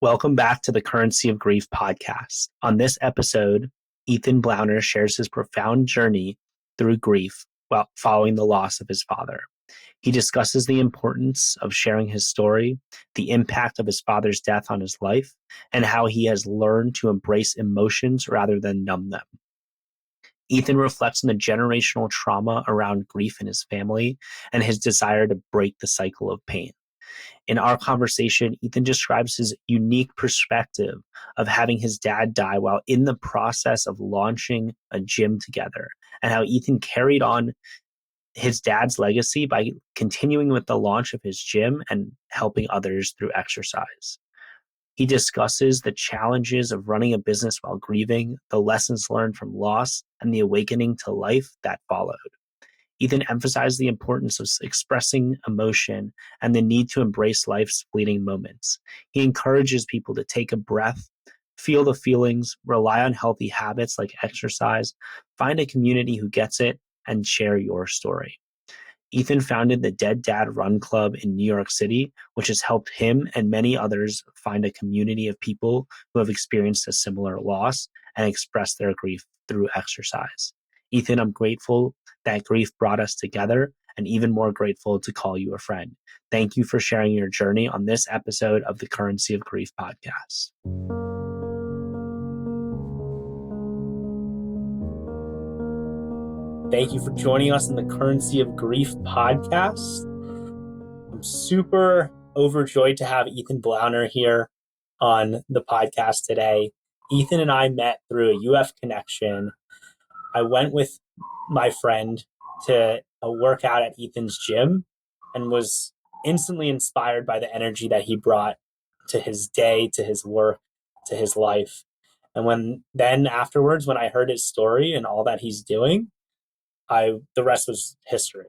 Welcome back to the Currency of Grief podcast. On this episode, Ethan Blauner shares his profound journey through grief while following the loss of his father. He discusses the importance of sharing his story, the impact of his father's death on his life, and how he has learned to embrace emotions rather than numb them. Ethan reflects on the generational trauma around grief in his family and his desire to break the cycle of pain. In our conversation, Ethan describes his unique perspective of having his dad die while in the process of launching a gym together, and how Ethan carried on his dad's legacy by continuing with the launch of his gym and helping others through exercise. He discusses the challenges of running a business while grieving, the lessons learned from loss, and the awakening to life that followed. Ethan emphasized the importance of expressing emotion and the need to embrace life's fleeting moments. He encourages people to take a breath, feel the feelings, rely on healthy habits like exercise, find a community who gets it, and share your story. Ethan founded the Dead Dad Run Club in New York City, which has helped him and many others find a community of people who have experienced a similar loss and express their grief through exercise. Ethan, I'm grateful that grief brought us together, and even more grateful to call you a friend. Thank you for sharing your journey on this episode of the Currency of Grief podcast. Thank you for joining us on the Currency of Grief podcast. I'm super overjoyed to have Ethan Blauner here on the podcast today. Ethan and I met through a UF connection. I went with my friend to a workout at Ethan's gym and was instantly inspired by the energy that he brought to his day, to his work, to his life. And afterwards, when I heard his story and all that he's doing, the rest was history.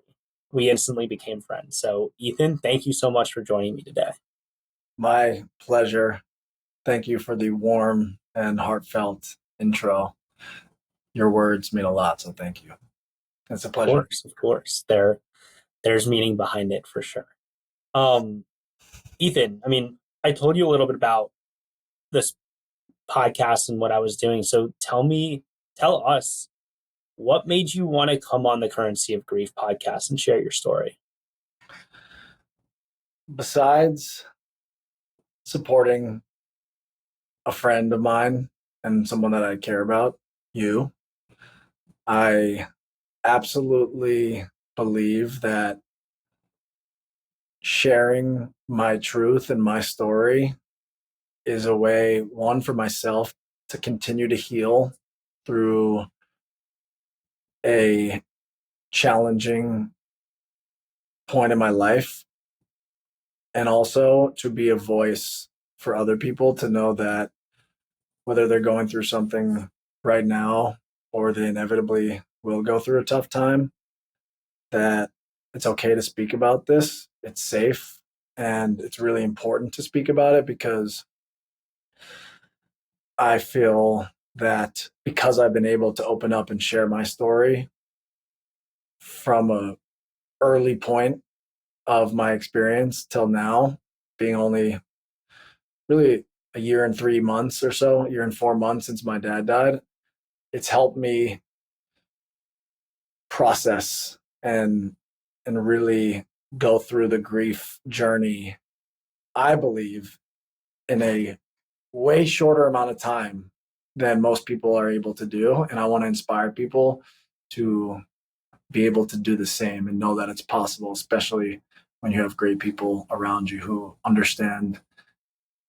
We instantly became friends. So Ethan, thank you so much for joining me today. My pleasure. Thank you for the warm and heartfelt intro. Your words mean a lot, so thank you. It's a pleasure. Of course. There's meaning behind it for sure. Ethan, I told you a little bit about this podcast and what I was doing. So tell us, what made you want to come on the Currency of Grief podcast and share your story? Besides supporting a friend of mine and someone that I care about, I absolutely believe that sharing my truth and my story is a way, one, for myself to continue to heal through a challenging point in my life, and also to be a voice for other people to know that whether they're going through something right now or they inevitably will go through a tough time, that it's okay to speak about this. It's safe, and it's really important to speak about it, because I feel that because I've been able to open up and share my story from an early point of my experience till now, being only really a year and 3 months or so, year and 4 months since my dad died, it's helped me process and really go through the grief journey, I believe, in a way shorter amount of time than most people are able to do. And I want to inspire people to be able to do the same and know that it's possible, especially when you have great people around you who understand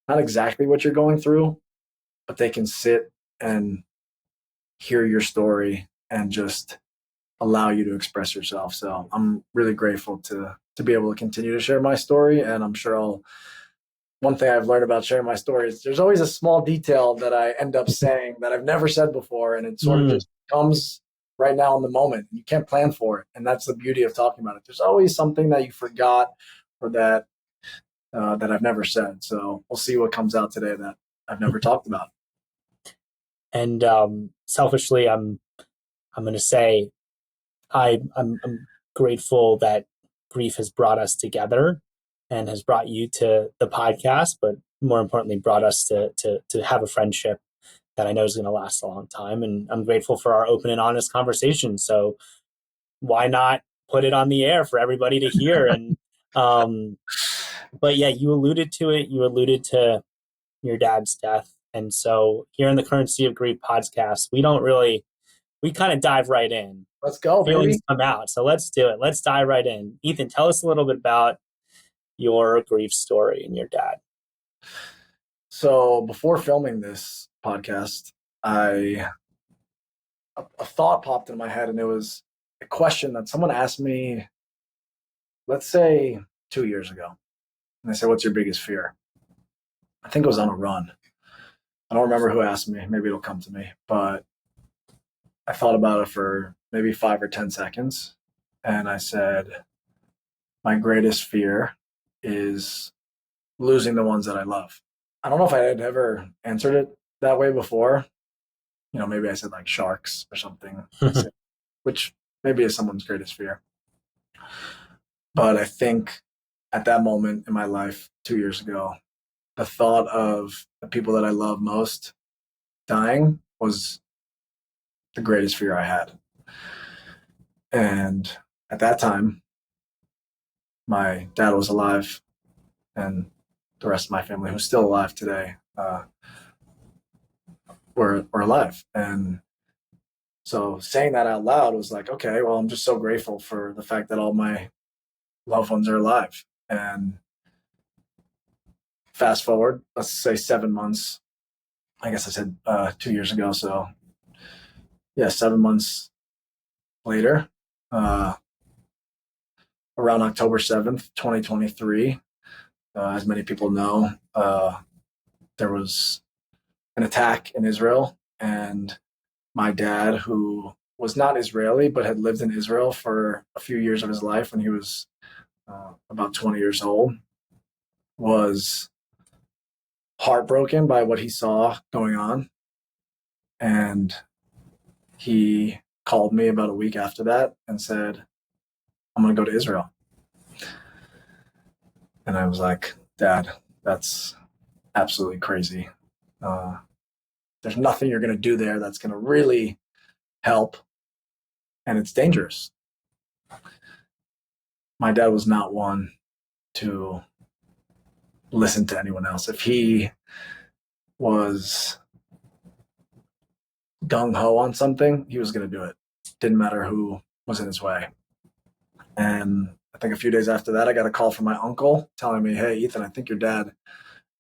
not exactly what you're going through, but they can sit and hear your story and just allow you to express yourself. So I'm really grateful to be able to continue to share my story. And I'm sure one thing I've learned about sharing my story is there's always a small detail that I end up saying that I've never said before. And it sort of just comes right now in the moment. You can't plan for it. And that's the beauty of talking about it. There's always something that you forgot or that I've never said. So we'll see what comes out today that I've never talked about. And selfishly, I'm going to say I'm grateful that grief has brought us together and has brought you to the podcast. But more importantly, brought us to have a friendship that I know is going to last a long time. And I'm grateful for our open and honest conversation. So why not put it on the air for everybody to hear? And, but yeah, you alluded to it. You alluded to your dad's death. And so here in the Currency of Grief podcast, we kind of dive right in. Let's go, Feelings baby. come out. So let's do it. Let's dive right in. Ethan, tell us a little bit about your grief story and your dad. So before filming this podcast, a thought popped in my head, and it was a question that someone asked me, let's say 2 years ago. And they said, "What's your biggest fear?" I think it was on a run. I don't remember who asked me. Maybe it'll come to me. But I thought about it for maybe 5 or 10 seconds. And I said, my greatest fear is losing the ones that I love. I don't know if I had ever answered it that way before. Maybe I said like sharks or something, which maybe is someone's greatest fear. But I think at that moment in my life 2 years ago, the thought of the people that I love most dying was the greatest fear I had. And at that time, my dad was alive, and the rest of my family, who's still alive today, were alive. And so saying that out loud was like, okay, well, I'm just so grateful for the fact that all my loved ones are alive. And fast forward, let's say 7 months. I guess I said 2 years ago. So yeah, 7 months later, around October 7th, 2023, as many people know, there was an attack in Israel, and my dad, who was not Israeli but had lived in Israel for a few years of his life when he was about 20 years old, was heartbroken by what he saw going on. And he called me about a week after that and said, "I'm going to go to Israel." And I was like, "Dad, that's absolutely crazy. There's nothing you're going to do there that's going to really help, and it's dangerous." My dad was not one to listen to anyone else. If he was gung-ho on something, he was going to do it. Didn't matter who was in his way. And I think a few days after that, I got a call from my uncle telling me, "Hey, Ethan, I think your dad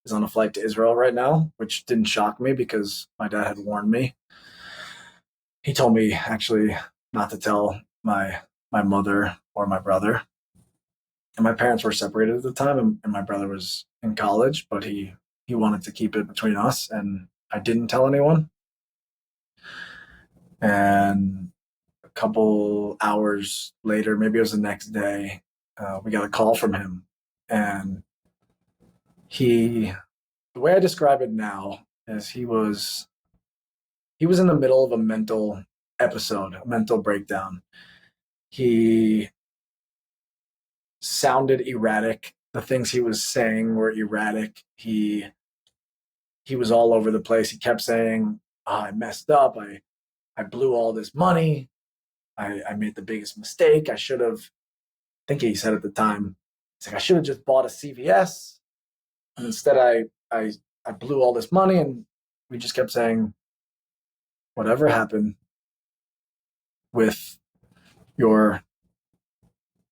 is on a flight to Israel right now," which didn't shock me because my dad had warned me. He told me actually not to tell my mother or my brother. And my parents were separated at the time, and my brother was in college, but he wanted to keep it between us, and I didn't tell anyone. And a couple hours later, maybe it was the next day, we got a call from him. And the way I describe it now is he was in the middle of a mental episode, a mental breakdown. He sounded erratic. The things he was saying were erratic. He was all over the place. He kept saying, "I messed up. I blew all this money. I made the biggest mistake. I should have," I think he said at the time, he's like, "I should have just bought a CVS. And instead I blew all this money." And we just kept saying, "Whatever happened with your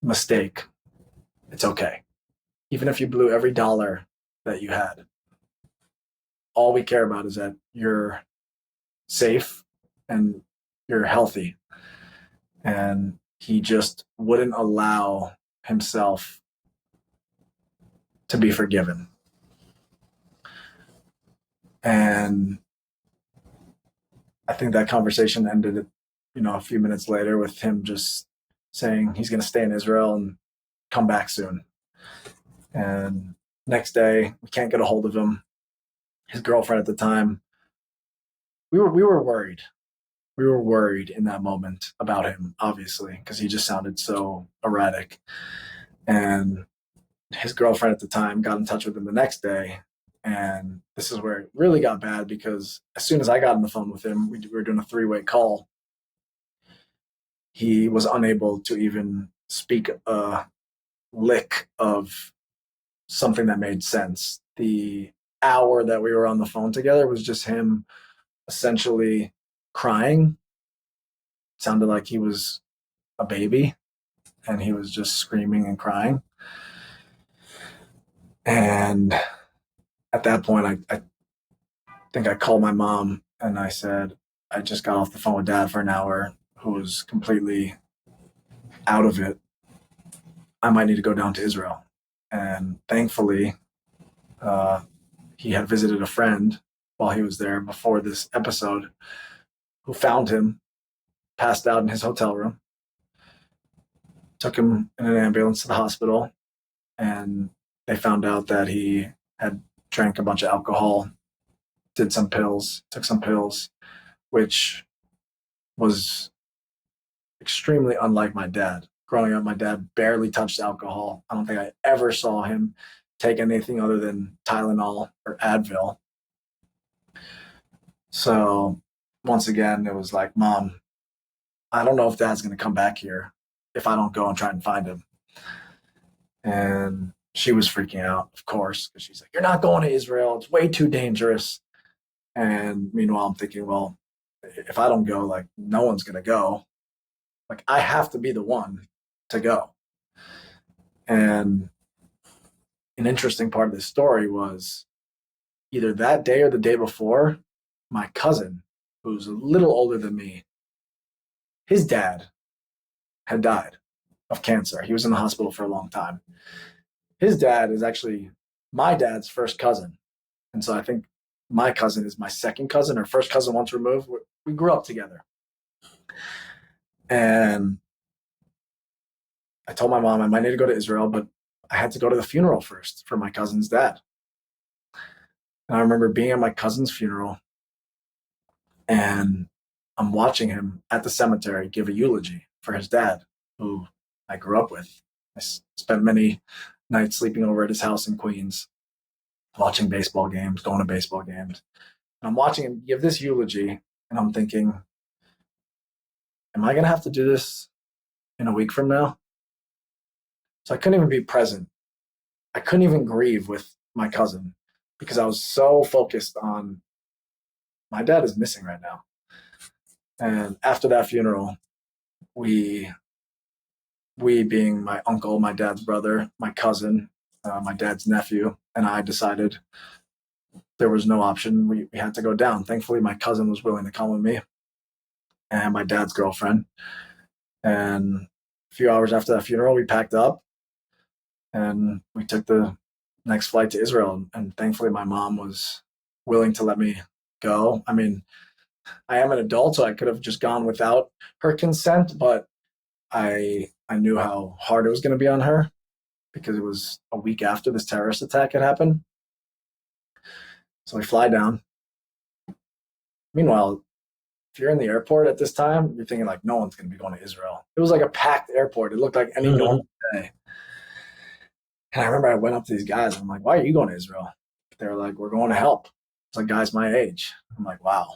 mistake, it's okay. Even if you blew every dollar that you had, all we care about is that you're safe and you're healthy." And he just wouldn't allow himself to be forgiven. And I think that conversation ended, a few minutes later with him just saying he's going to stay in Israel and come back soon. And next day, we can't get a hold of him. His girlfriend at the time, we were worried. We were worried in that moment about him, obviously, because he just sounded so erratic. And his girlfriend at the time got in touch with him the next day And this is where it really got bad, because as soon as I got on the phone with him, we were doing a 3-way call. He was unable to even speak a lick of something that made sense. The hour that we were on the phone together was just him essentially crying. It sounded like he was a baby, and he was just screaming and crying. And at that point, I think I called my mom and I said, I just got off the phone with Dad for an hour, who was completely out of it. I might need to go down to Israel. And thankfully, he had visited a friend while he was there before this episode, who found him passed out in his hotel room, took him in an ambulance to the hospital, and they found out that he had drank a bunch of alcohol, took some pills, which was extremely unlike my dad. Growing up, my dad barely touched alcohol. I don't think I ever saw him take anything other than Tylenol or Advil. So once again, it was like, Mom, I don't know if Dad's going to come back here if I don't go and try and find him. And she was freaking out, of course, because she's like, you're not going to Israel. It's way too dangerous. And meanwhile, I'm thinking, well, if I don't go, like, no one's going to go. Like, I have to be the one to go. And an interesting part of this story was either that day or the day before, my cousin, who's a little older than me, his dad had died of cancer. He was in the hospital for a long time. His dad is actually my dad's first cousin. And so I think my cousin is my second cousin, or first cousin once removed. We grew up together. And I told my mom I might need to go to Israel, but I had to go to the funeral first for my cousin's dad. And I remember being at my cousin's funeral, and I'm watching him at the cemetery give a eulogy for his dad, who I grew up with. I spent many nights sleeping over at his house in Queens, watching baseball games, going to baseball games. And I'm watching him give this eulogy, and I'm thinking, am I going to have to do this in a week from now? So I couldn't even be present. I couldn't even grieve with my cousin because I was so focused on my dad is missing right now. And after that funeral, we being my uncle, my dad's brother, my cousin, my dad's nephew, and I decided there was no option. We had to go down. Thankfully, my cousin was willing to come with me, and my dad's girlfriend. And a few hours after that funeral, we packed up and we took the next flight to Israel. And thankfully, my mom was willing to let me go. I mean, I am an adult, so I could have just gone without her consent, but I knew how hard it was going to be on her because it was a week after this terrorist attack had happened. So we fly down. Meanwhile, if you're in the airport at this time, you're thinking like no one's going to be going to Israel. It was like a packed airport. It looked like any normal day. And I remember I went up to these guys and I'm like, why are you going to Israel? They were like, we're going to help. It's like guys my age. I'm like, wow,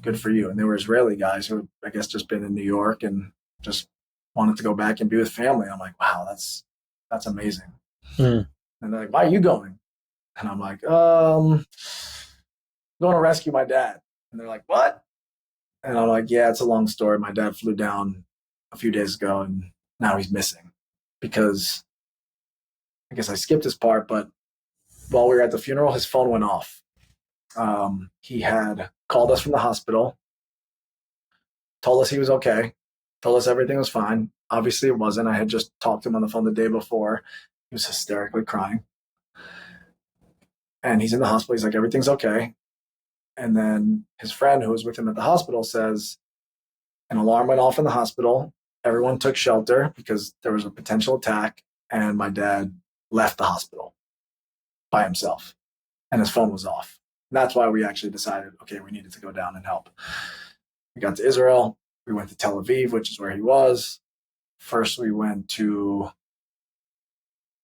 good for you. And they were Israeli guys who I guess just been in New York and just wanted to go back and be with family. I'm like, wow, that's amazing. And they're like, why are you going? And I'm like, I'm going to rescue my dad. And they're like, what? And I'm like, yeah, it's a long story. My dad flew down a few days ago and now he's missing. Because I guess I skipped this part, but while we were at the funeral, his phone went off. He had called us from the hospital, told us he was okay, told us everything was fine. Obviously it wasn't. I had just talked to him on the phone the day before. He was hysterically crying. And he's in the hospital. He's like, everything's okay. And then his friend who was with him at the hospital says, an alarm went off in the hospital. Everyone took shelter because there was a potential attack. And my dad left the hospital by himself. And his phone was off. And that's why we actually decided, okay, we needed to go down and help. We got to Israel. We went to Tel Aviv, which is where he was. First, we went to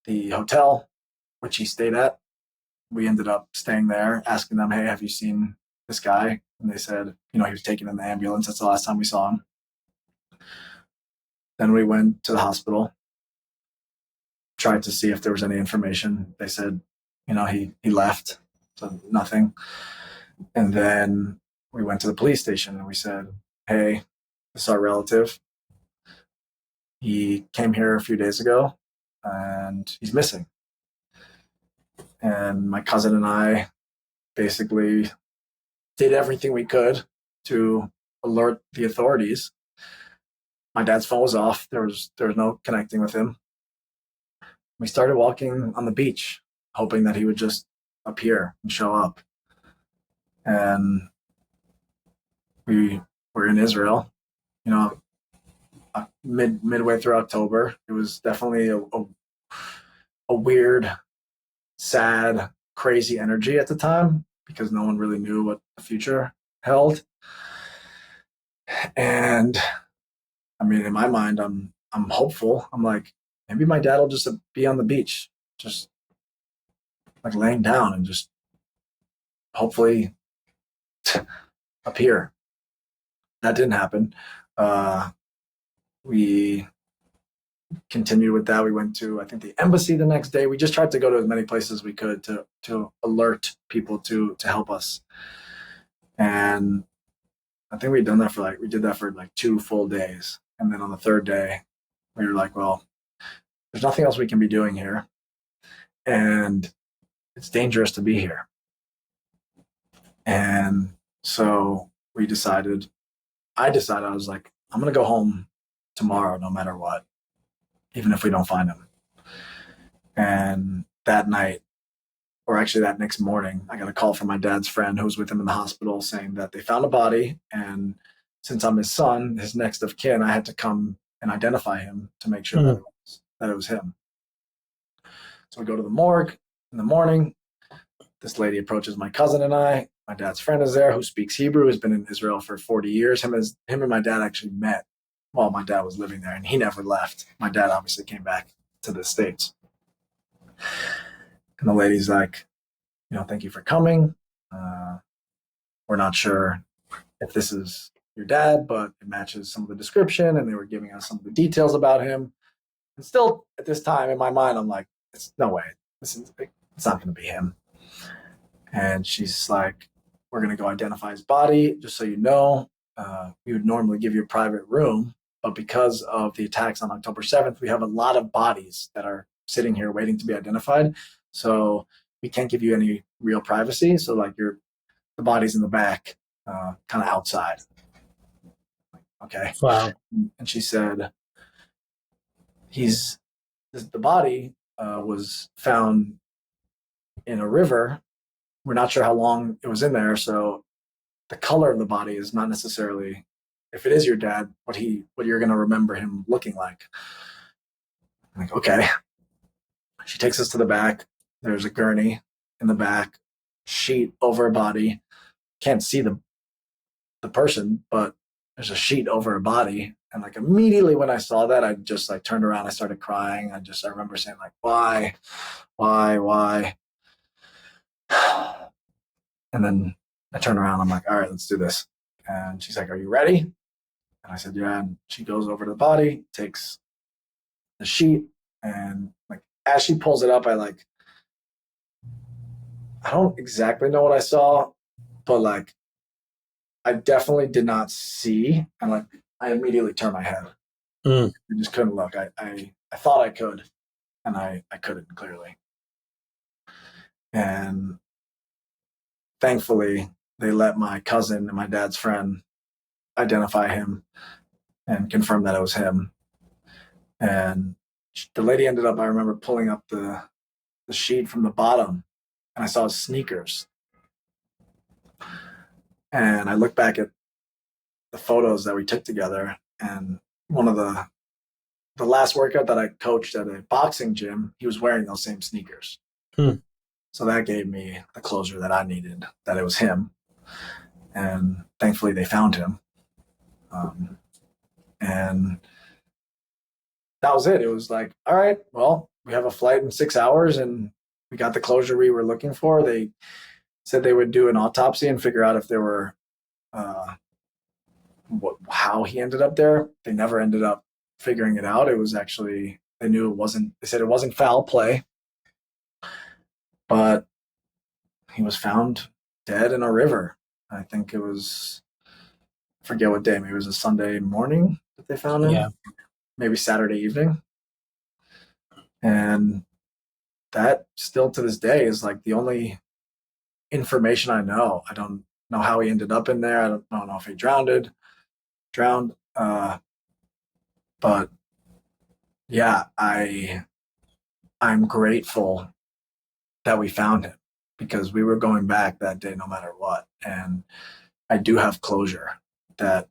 the hotel, which he stayed at. we ended up staying there, asking them, hey, have you seen this guy? And they said, he was taken in the ambulance. That's the last time we saw him. Then we went to the hospital, tried to see if there was any information. They said, he left, so nothing. And then we went to the police station and we said, hey, this is our relative. He came here a few days ago and he's missing. And my cousin and I basically did everything we could to alert the authorities. My dad's phone was off. There was no connecting with him. We started walking on the beach, hoping that he would just appear and show up. And we were in Israel, midway through October. It was definitely a weird, sad, crazy energy at the time because no one really knew what the future held. And I mean, in my mind, I'm hopeful. I'm like, maybe my dad will just be on the beach, just like laying down and just hopefully appear. That didn't happen. We continued with that. We went to, I think, the embassy the next day. We just tried to go to as many places as we could to alert people to help us. And I think we did that for like 2 full days. And then on the third day, we were like, well, there's nothing else we can be doing here. And it's dangerous to be here. And so I decided, I was like, I'm going to go home tomorrow, no matter what, even if we don't find him. And that night, or actually that next morning, I got a call from my dad's friend who was with him in the hospital saying that they found a body. And since I'm his son, his next of kin, I had to come and identify him to make sure that it was him. So we go to the morgue in the morning. This lady approaches my cousin and I. My dad's friend is there who speaks Hebrew, has been in Israel for 40 years. Him and my dad actually met while my dad was living there, and he never left. My dad obviously came back to the States. And the lady's like, thank you for coming. We're not sure if this is your dad, but it matches some of the description. And they were giving us some of the details about him. And still at this time in my mind, I'm like, it's no way. It's not going to be him. And she's like, we're going to go identify his body. Just so you know, we would normally give you a private room. But because of the attacks on October 7th, we have a lot of bodies that are sitting here waiting to be identified. So we can't give you any real privacy. So like the body's in the back, kind of outside. Okay. Wow. And she said, the body was found in a river. We're not sure how long it was in there. So the color of the body is not necessarily, if it is your dad, what you're going to remember him looking like. I'm like, okay. She takes us to the back. There's a gurney in the back, sheet over a body. Can't see the person, but there's a sheet over a body. And like immediately when I saw that, I just like turned around. I started crying. I remember saying like, why? And then I turn around. I'm like, all right, let's do this. And she's like, are you ready? And I said, yeah. And she goes over to the body, takes the sheet, and like as she pulls it up, I don't exactly know what I saw, but like I definitely did not see. And like I immediately turned my head. I just couldn't look. I thought I could, and I couldn't clearly. And thankfully, they let my cousin and my dad's friend identify him and confirm that it was him. And the lady ended up, I remember pulling up the sheet from the bottom, and I saw his sneakers. And I look back at the photos that we took together, and one of the last workout that I coached at a boxing gym, he was wearing those same sneakers. So that gave me the closure that I needed, that it was him. And thankfully they found him. And that was it. It was like, all right, well, we have a flight in 6 hours, and we got the closure we were looking for. They said they would do an autopsy and figure out if there were how he ended up there. They never ended up figuring it out. It was actually, they knew it wasn't. They said it wasn't foul play, but he was found dead in a river. I think it was, I forget what day. Maybe it was a Sunday morning that they found him. Yeah. Maybe Saturday evening. And that still to this day is like the only information I know. I don't know how he ended up in there. I don't know if he drowned. But yeah, I'm grateful that we found him because we were going back that day no matter what. And I do have closure that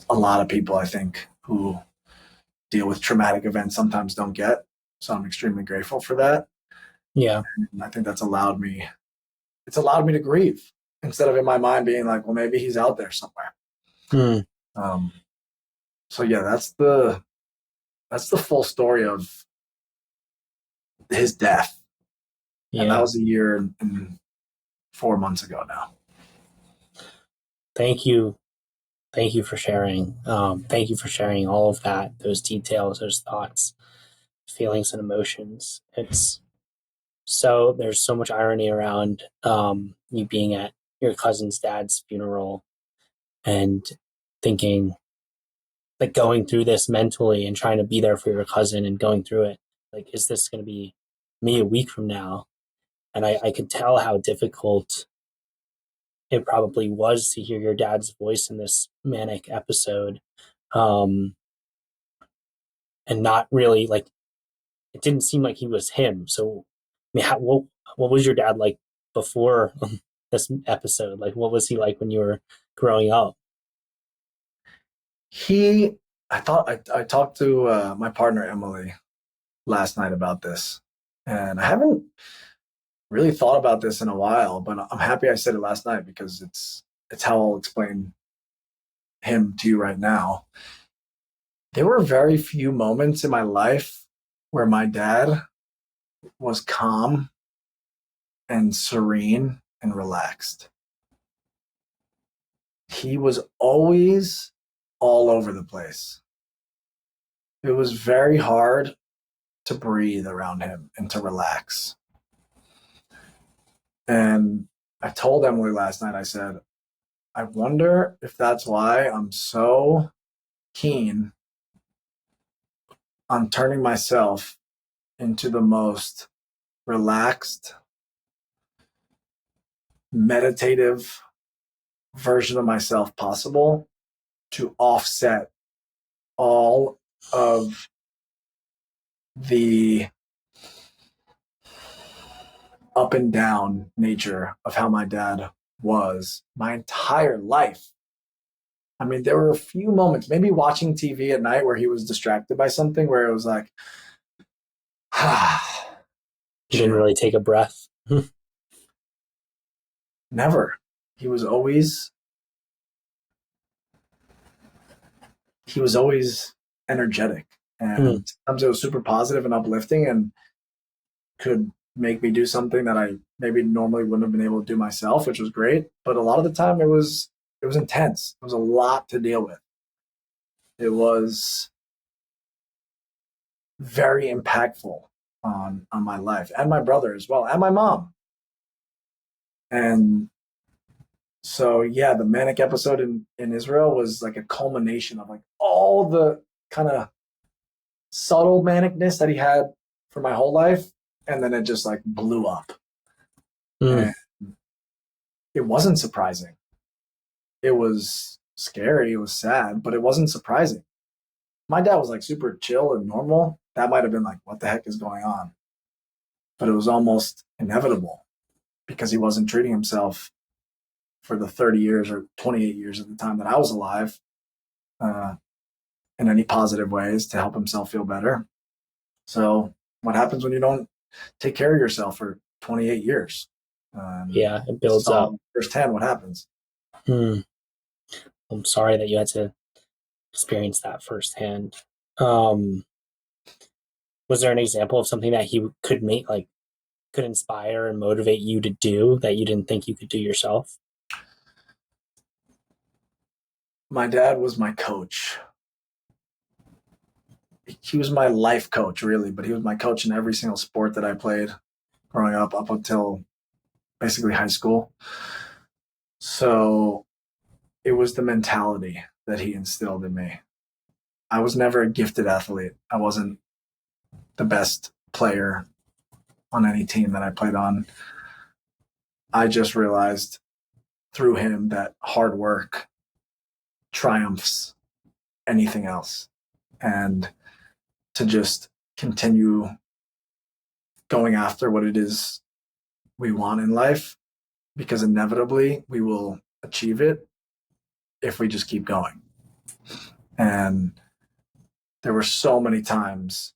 a lot of people, I think, who deal with traumatic events sometimes don't get. So I'm extremely grateful for that. Yeah. And I think that's allowed me to grieve instead of in my mind being like, well, maybe he's out there somewhere. So yeah, that's the full story of his death. Yeah. And that was a year and 4 months ago now. Thank you. Thank you for sharing. Thank you for sharing all of that, those details, those thoughts, feelings, and emotions. There's so much irony around you being at your cousin's dad's funeral and thinking, like, going through this mentally and trying to be there for your cousin and going through it. Like, is this going to be me a week from now? And I could tell how difficult it probably was to hear your dad's voice in this manic episode. And not really, like, it didn't seem like he was him. So, I mean, what was your dad like before this episode? Like, what was he like when you were growing up? I talked to my partner Emily last night about this, and I haven't really thought about this in a while, but I'm happy I said it last night because it's how I'll explain him to you right now. There were very few moments in my life where my dad was calm and serene and relaxed. He was always all over the place. It was very hard to breathe around him and to relax. And I told Emily last night, I said, I wonder if that's why I'm so keen on turning myself into the most relaxed, meditative version of myself possible to offset all of the up and down nature of how my dad was my entire life. I mean, there were a few moments, maybe watching TV at night where he was distracted by something where it was like, You didn't really take a breath. Never. He was always energetic. And sometimes it was super positive and uplifting and could make me do something that I maybe normally wouldn't have been able to do myself, which was great. But a lot of the time it was intense. It was a lot to deal with. It was very impactful on my life and my brother as well, and my mom. And so, yeah, the manic episode in Israel was like a culmination of like all the kind of subtle manicness that he had for my whole life. And then it just like blew up. And it wasn't surprising. It was scary. It was sad, but it wasn't surprising. My dad was like super chill and normal. That might have been like, what the heck is going on? But it was almost inevitable because he wasn't treating himself for the 30 years or 28 years at the time that I was alive in any positive ways to help himself feel better. So what happens when you don't take care of yourself for 28 years? It builds up. Firsthand what happens. I'm sorry that you had to experience that firsthand. Was there an example of something that he could make, like could inspire and motivate you to do that you didn't think you could do yourself? My dad was my coach. He was my life coach, really, but he was my coach in every single sport that I played growing up until basically high school. So it was the mentality that he instilled in me. I was never a gifted athlete. I wasn't the best player on any team that I played on. I just realized through him that hard work triumphs anything else. And to just continue going after what it is we want in life, because inevitably we will achieve it if we just keep going. And there were so many times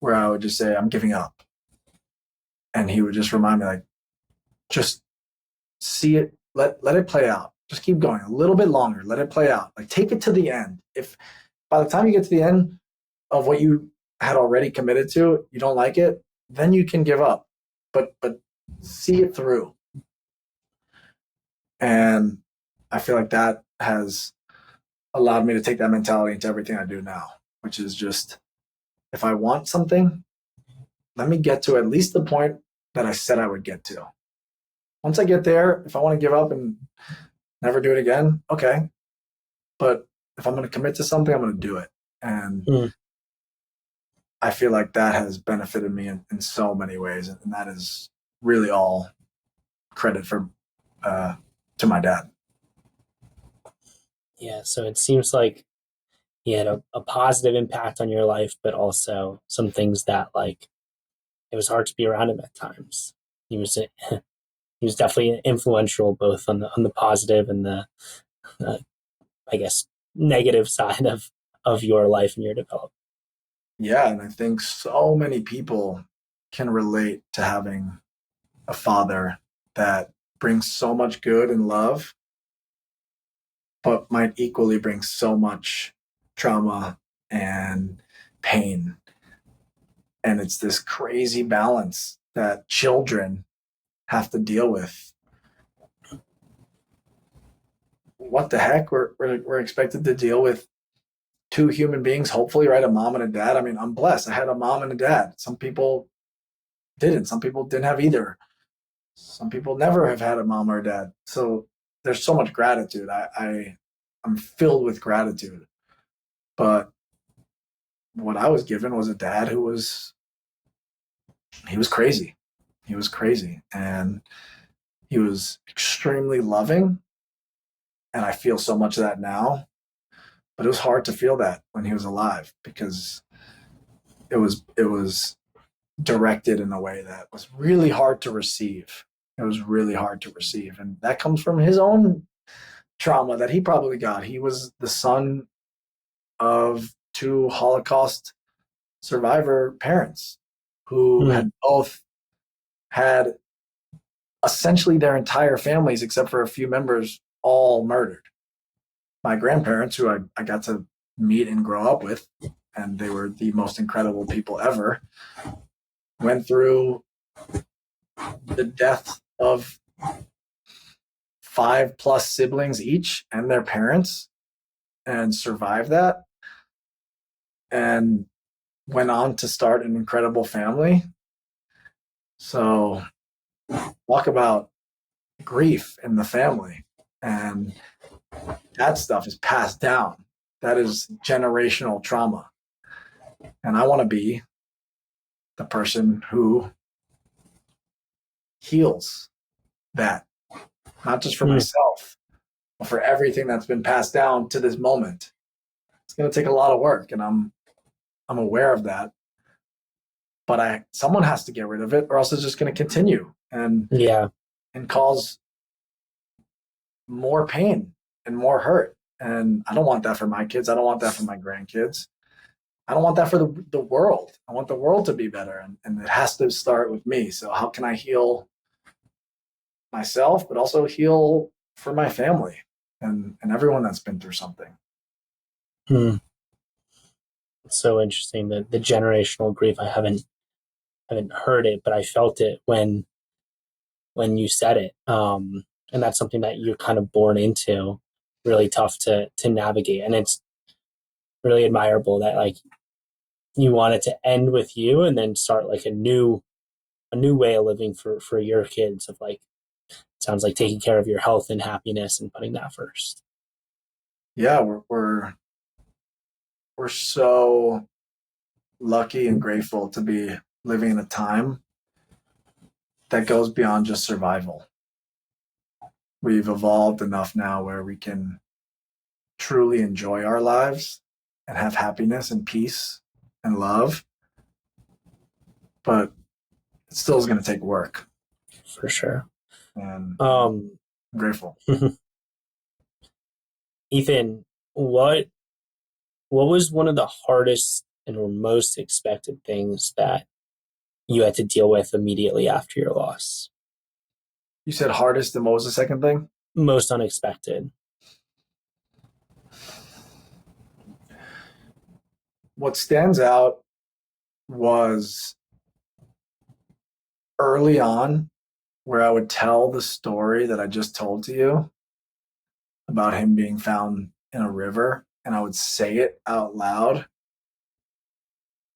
where I would just say, I'm giving up. And he would just remind me, like, just see it, let it play out. Just keep going a little bit longer, let it play out. Like, take it to the end. If by the time you get to the end of what you had already committed to, you don't like it, then you can give up. But see it through. And I feel like that has allowed me to take that mentality into everything I do now, which is just, if I want something, let me get to at least the point that I said I would get to. Once I get there, if I want to give up and never do it again, okay. But if I'm going to commit to something, I'm going to do it. And I feel like that has benefited me in so many ways. And that is really all credit to my dad. Yeah, so it seems like he had a positive impact on your life, but also some things that, like, it was hard to be around him at times. He was he was definitely influential both on the positive and the I guess negative side of your life and your development. Yeah, and I think so many people can relate to having a father that brings so much good and love, but might equally bring so much trauma and pain. And it's this crazy balance that children have to deal with. What the heck? We're expected to deal with two human beings, hopefully, right? A mom and a dad. I mean, I'm blessed. I had a mom and a dad. Some people didn't. Some people didn't have either. Some people never have had a mom or a dad. So there's so much gratitude. I'm filled with gratitude. But what I was given was a dad who was crazy. He was crazy. And he was extremely loving. And I feel so much of that now. But it was hard to feel that when he was alive, because it was directed in a way that was really hard to receive. It was really hard to receive. And that comes from his own trauma that he probably got. He was the son of two Holocaust survivor parents who had both had essentially their entire families, except for a few members, all murdered. My grandparents, who I got to meet and grow up with, and they were the most incredible people ever, went through the death of 5+ siblings each and their parents, and survived that, and went on to start an incredible family. So talk about grief in the family. And that stuff is passed down. That is generational trauma. And I want to be the person who heals that, not just for myself, but for everything that's been passed down to this moment. It's going to take a lot of work, and I'm aware of that. But someone has to get rid of it, or else it's just going to continue and cause more pain and more hurt. And I don't want that for my kids. I don't want that for my grandkids. I don't want that for the world. I want the world to be better, and it has to start with me. So how can I heal myself, but also heal for my family and everyone that's been through something? It's so interesting, the generational grief. I haven't haven't heard it, but I felt it when you said it. And that's something that you're kind of born into, really tough to navigate. And it's really admirable that like you want it to end with you and then start like a new way of living for your kids, of like, sounds like taking care of your health and happiness and putting that first. Yeah, we're so lucky and grateful to be living in a time that goes beyond just survival. We've evolved enough now where we can truly enjoy our lives and have happiness and peace and love, but it still is going to take work. For sure. And I'm grateful. Ethan, what was one of the hardest and most expected things that you had to deal with immediately after your loss? You said hardest, and what was the second thing? Most unexpected. What stands out was early on, where I would tell the story that I just told to you about him being found in a river, and I would say it out loud,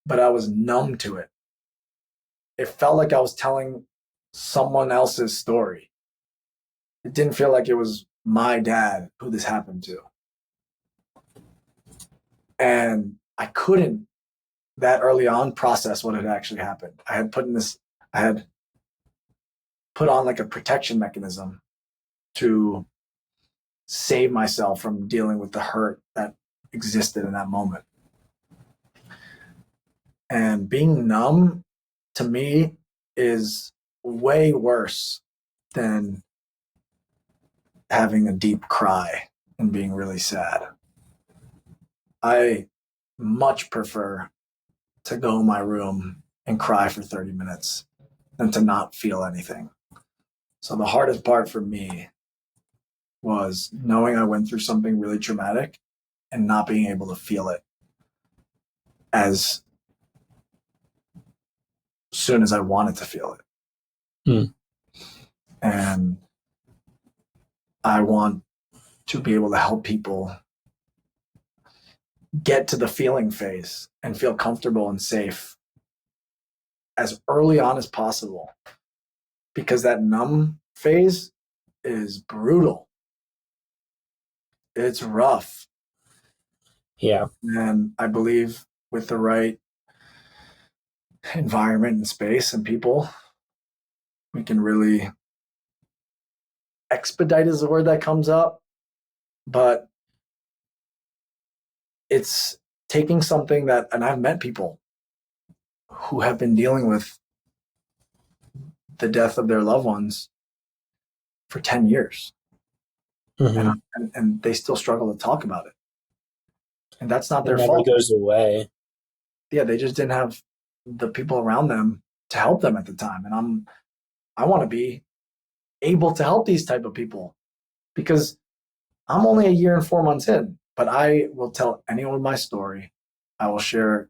but I was numb to it. It felt like I was telling someone else's story. It didn't feel like it was my dad who this happened to. And I couldn't, that early on, process what had actually happened. I had put on like a protection mechanism to save myself from dealing with the hurt that existed in that moment. And being numb, to me, is way worse than having a deep cry and being really sad. I much prefer to go in my room and cry for 30 minutes than to not feel anything. So the hardest part for me was knowing I went through something really traumatic and not being able to feel it as soon as I wanted to feel it. And I want to be able to help people get to the feeling phase and feel comfortable and safe as early on as possible, because that numb phase is brutal. It's rough. Yeah. And I believe with the right environment and space and people, we can really expedite is the word that comes up, but it's taking something that, and I've met people who have been dealing with the death of their loved ones for 10 years. And they still struggle to talk about it. And that's not their fault. It never goes away. Yeah, they just didn't have the people around them to help them at the time. And I want to be able to help these type of people, because I'm only a year and 4 months in, but I will tell anyone my story. I will share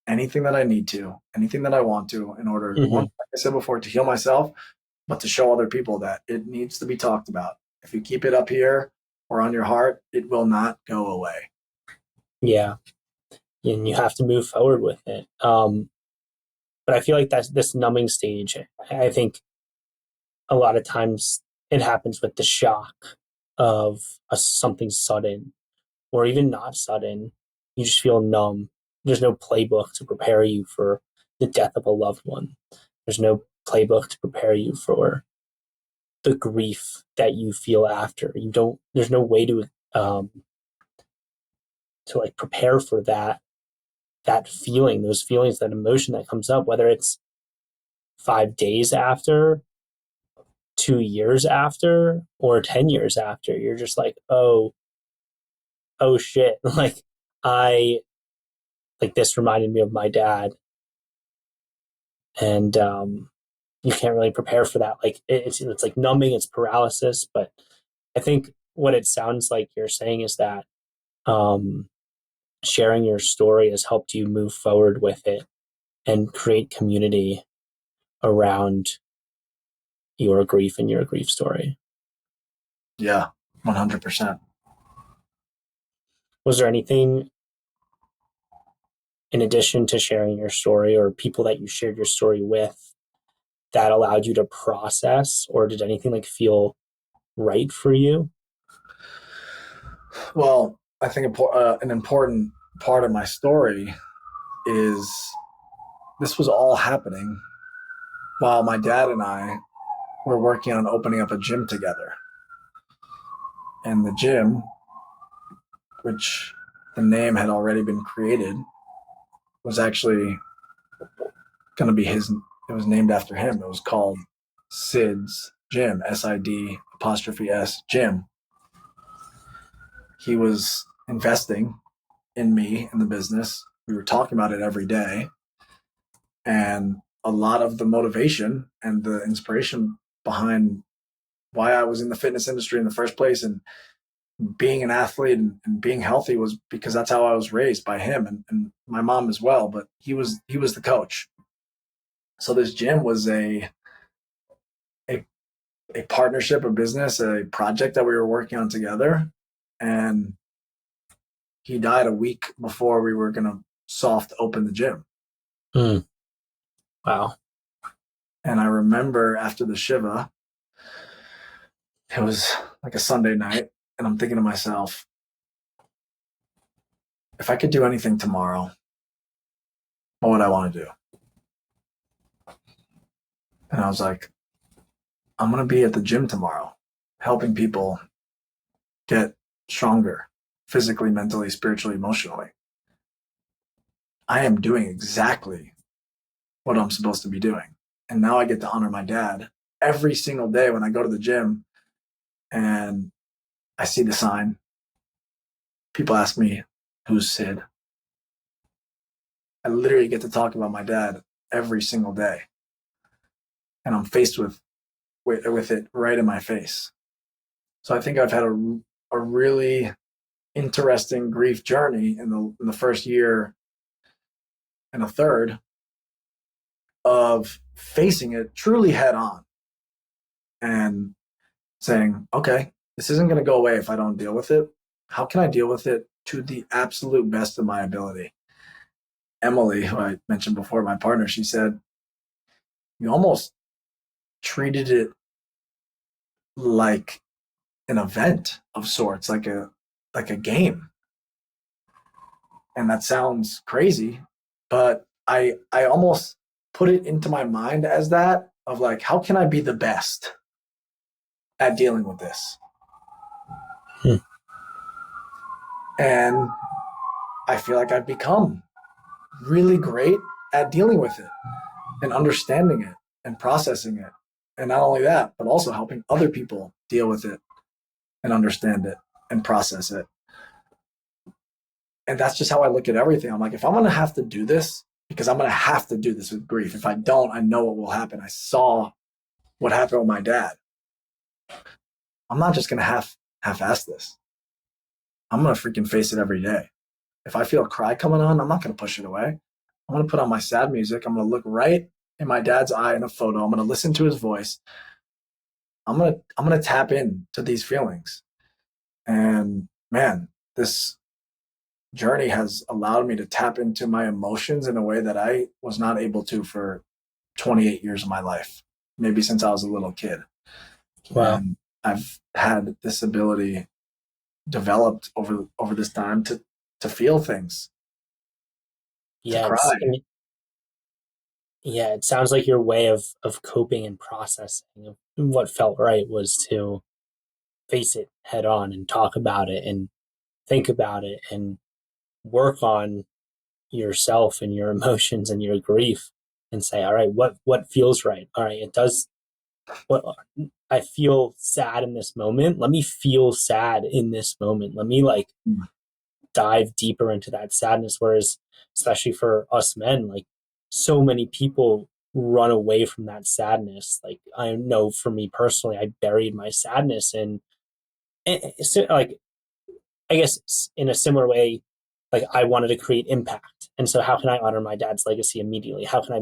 anything that I need to, anything that I want to, in order, like I said before, to heal myself, but to show other people that it needs to be talked about. If you keep it up here or on your heart, it will not go away. Yeah. And you have to move forward with it. But I feel like that's this numbing stage. I think a lot of times it happens with the shock of something sudden, or even not sudden. You just feel numb. There's no playbook to prepare you for the death of a loved one. There's no playbook to prepare you for the grief that you feel after. There's no way to like prepare for that feeling, those feelings, that emotion that comes up, whether it's 5 days after, 2 years after, or 10 years after. You're just like, oh shit. This reminded me of my dad. And you can't really prepare for that. Like it's like numbing, it's paralysis. But I think what it sounds like you're saying is that sharing your story has helped you move forward with it and create community around your grief and your grief story. Yeah, 100%. Was there anything in addition to sharing your story or people that you shared your story with that allowed you to process, or did anything like feel right for you? Well, I think an important part of my story is this was all happening while my dad and I were working on opening up a gym together. And the gym, which the name had already been created, was actually going to be his. It was named after him. It was called Sid's Gym, SID''S Gym. He was investing in me in the business. We were talking about it every day. And a lot of the motivation and the inspiration behind why I was in the fitness industry in the first place and being an athlete and being healthy was because that's how I was raised by him and my mom as well. But he was the coach. So this gym was a, a partnership, a business, a project that we were working on together. And he died a week before we were going to soft open the gym. Mm. Wow. And I remember after the Shiva, it was like a Sunday night, and I'm thinking to myself, if I could do anything tomorrow, what would I want to do? And I was like, I'm going to be at the gym tomorrow, helping people get stronger physically, mentally, spiritually, emotionally. I am doing exactly what I'm supposed to be doing. And now I get to honor my dad every single day when I go to the gym and I see the sign. People ask me, who's Sid? I literally get to talk about my dad every single day. And I'm faced with it right in my face. So I think I've had a really interesting grief journey in the first year and a third of facing it truly head on and saying, okay, this isn't going to go away if I don't deal with it. How can I deal with it to the absolute best of my ability? Emily, who I mentioned before, my partner, she said, you almost treated it like an event of sorts, like a game. And that sounds crazy, but I almost put it into my mind as that of like, how can I be the best at dealing with this? Hmm. And I feel like I've become really great at dealing with it and understanding it and processing it. And not only that, but also helping other people deal with it and understand it and process it. And that's just how I look at everything. I'm like, if I'm going to have to do this, because I'm going to have to do this with grief. If I don't, I know what will happen. I saw what happened with my dad. I'm not just going to half-ass this. I'm going to freaking face it every day. If I feel a cry coming on, I'm not going to push it away. I'm going to put on my sad music. I'm going to look right in my dad's eye in a photo. I'm going to listen to his voice. I'm going to tap into these feelings. And man, this journey has allowed me to tap into my emotions in a way that I was not able to for 28 years of my life, maybe since I was a little kid. Wow. And I've had this ability developed over this time to feel things, to Yeah. cry. Yeah. It sounds like your way of coping and processing of what felt right was to face it head on and talk about it and think about it and work on yourself and your emotions and your grief and say, all right, what feels right? All right, it does what I feel sad in this moment. Let me feel sad in this moment. Let me like dive deeper into that sadness. Whereas, especially for us men, like so many people run away from that sadness. Like I know for me personally, I buried my sadness and so, like I guess in a similar way, like I wanted to create impact. And so how can I honor my dad's legacy immediately? How can I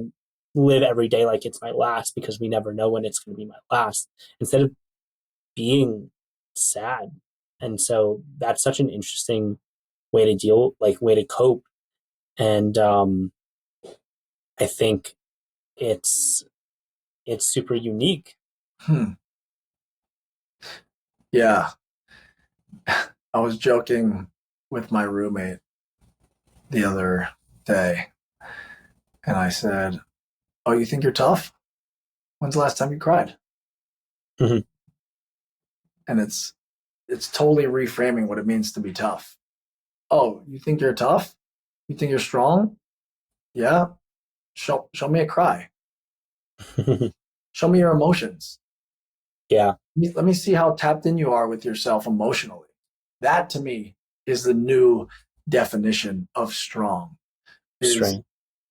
live every day like it's my last because we never know when it's going to be my last, instead of being sad. And so that's such an interesting way to cope. And I think it's super unique. Hmm. Yeah. I was joking with my roommate the other day, and I said, "Oh, you think you're tough? When's the last time you cried?" Mhm. And it's totally reframing what it means to be tough. Oh, you think you're tough? You think you're strong? Yeah. Show me a cry. Show me your emotions. Yeah. Let me see how tapped in you are with yourself emotionally. That to me is the new definition of strong. Is Strength.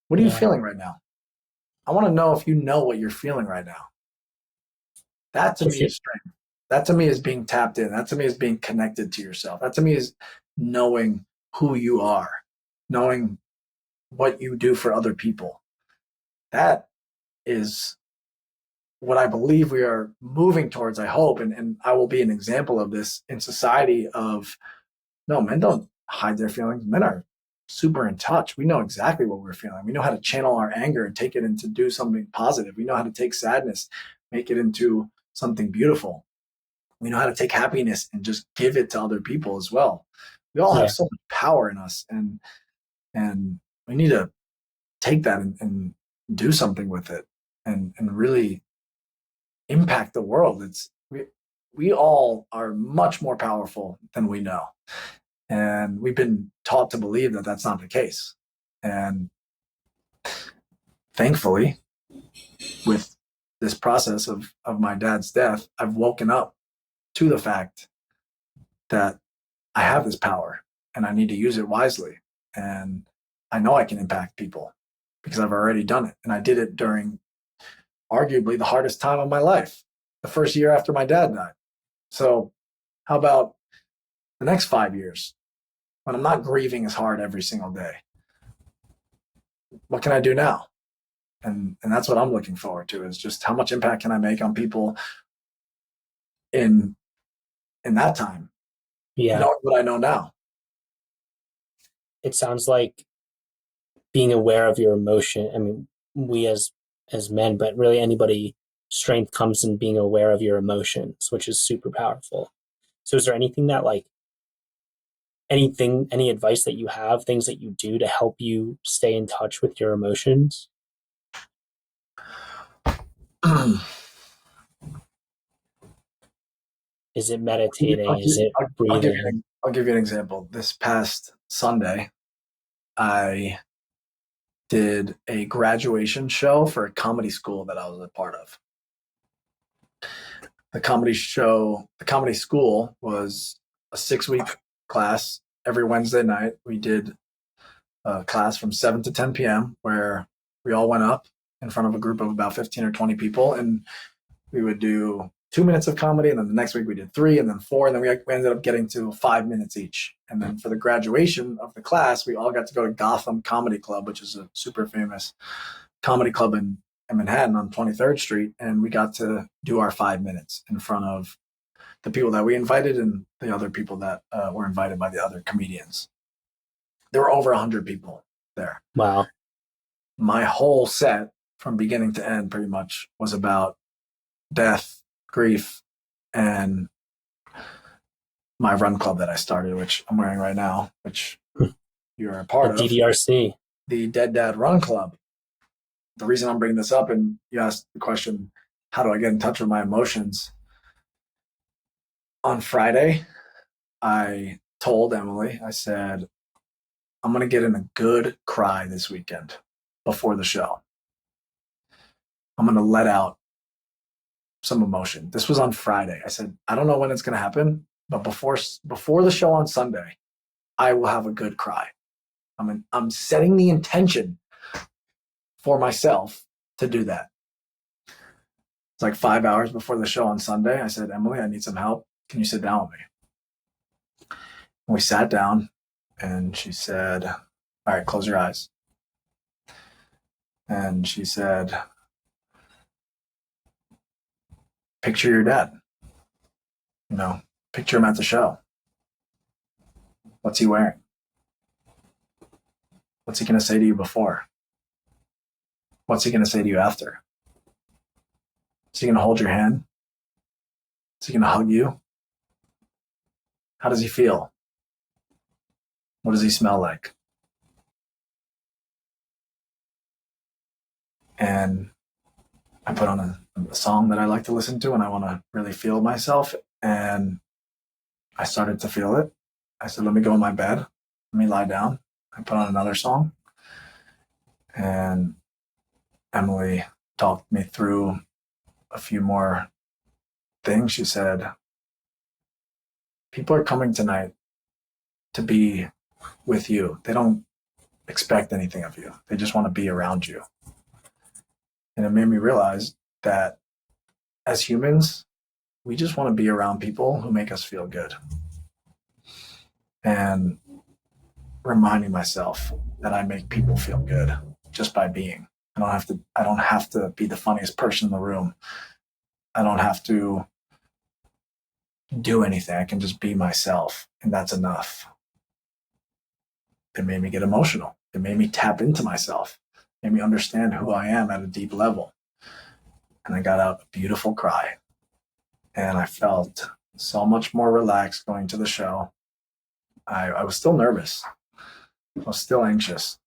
what are you Yeah. feeling right now? I want to know if you know what you're feeling right now. That to I me think, is strength. That to me is being tapped in. That to me is being connected to yourself. That to me is knowing who you are, knowing what you do for other people. That is what I believe we are moving towards, I hope. And I will be an example of this in society of no, men don't hide their feelings. Men are super in touch. We know exactly what we're feeling. We know how to channel our anger and take it into do something positive. We know how to take sadness, make it into something beautiful. We know how to take happiness and just give it to other people as well. We all have yeah. so much power in us, and we need to take that and do something with it and really impact the world. We all are much more powerful than we know. And we've been taught to believe that that's not the case. And thankfully, with this process of my dad's death, I've woken up to the fact that I have this power and I need to use it wisely. And I know I can impact people because I've already done it. And I did it during arguably the hardest time of my life, the first year after my dad died. So, how about the next 5 years when I'm not grieving as hard every single day? What can I do now? And that's what I'm looking forward to is just how much impact can I make on people in that time, Yeah. knowing what I know now. It sounds like being aware of your emotion. I mean, we as men, but really anybody, strength comes in being aware of your emotions, which is super powerful. So is there anything that like any advice that you have, things that you do to help you stay in touch with your emotions? Is it meditating? Is it breathing? I'll give you an example. This past Sunday, I did a graduation show for a comedy school that I was a part of. The comedy school was a 6 week class. Every Wednesday night, we did a class from 7 to 10 p.m. where we all went up in front of a group of about 15 or 20 people, and we would do 2 minutes of comedy, and then the next week we did 3, and then 4, and then we ended up getting to 5 minutes each. And then for the graduation of the class, we all got to go to Gotham Comedy Club, which is a super famous comedy club in Manhattan on 23rd Street, and we got to do our 5 minutes in front of the people that we invited and the other people that were invited by the other comedians. There were over 100 people there. Wow. My whole set from beginning to end pretty much was about death, grief, and my run club that I started, which I'm wearing right now, which you're a The part of, DDRC. the Dead Dad Run Club. The reason I'm bringing this up, and you asked the question, how do I get in touch with my emotions? On Friday, I told Emily, I said, I'm going to get in a good cry this weekend before the show. I'm going to let out some emotion. This was on Friday. I said, I don't know when it's going to happen, but before the show on Sunday, I will have a good cry. I'm setting the intention for myself to do that. It's like 5 hours before the show on Sunday. I said, Emily, I need some help. Can you sit down with me? And we sat down, and she said, all right, close your eyes. And she said, picture your dad, you know, picture him at the show. What's he wearing? What's he going to say to you before? What's he going to say to you after? Is he going to hold your hand? Is he going to hug you? How does he feel? What does he smell like? And I put on a song that I like to listen to and I want to really feel myself. And I started to feel it. I said, let me go in my bed. Let me lie down. I put on another song. And Emily talked me through a few more things. She said, people are coming tonight to be with you. They don't expect anything of you. They just want to be around you. And it made me realize that as humans, we just want to be around people who make us feel good. And reminding myself that I make people feel good just by being. I don't have to be the funniest person in the room. I don't have to do anything. I can just be myself, and that's enough. It made me get emotional. It made me tap into myself. It made me understand who I am at a deep level. And I got out a beautiful cry. And I felt so much more relaxed going to the show. I was still nervous. I was still anxious.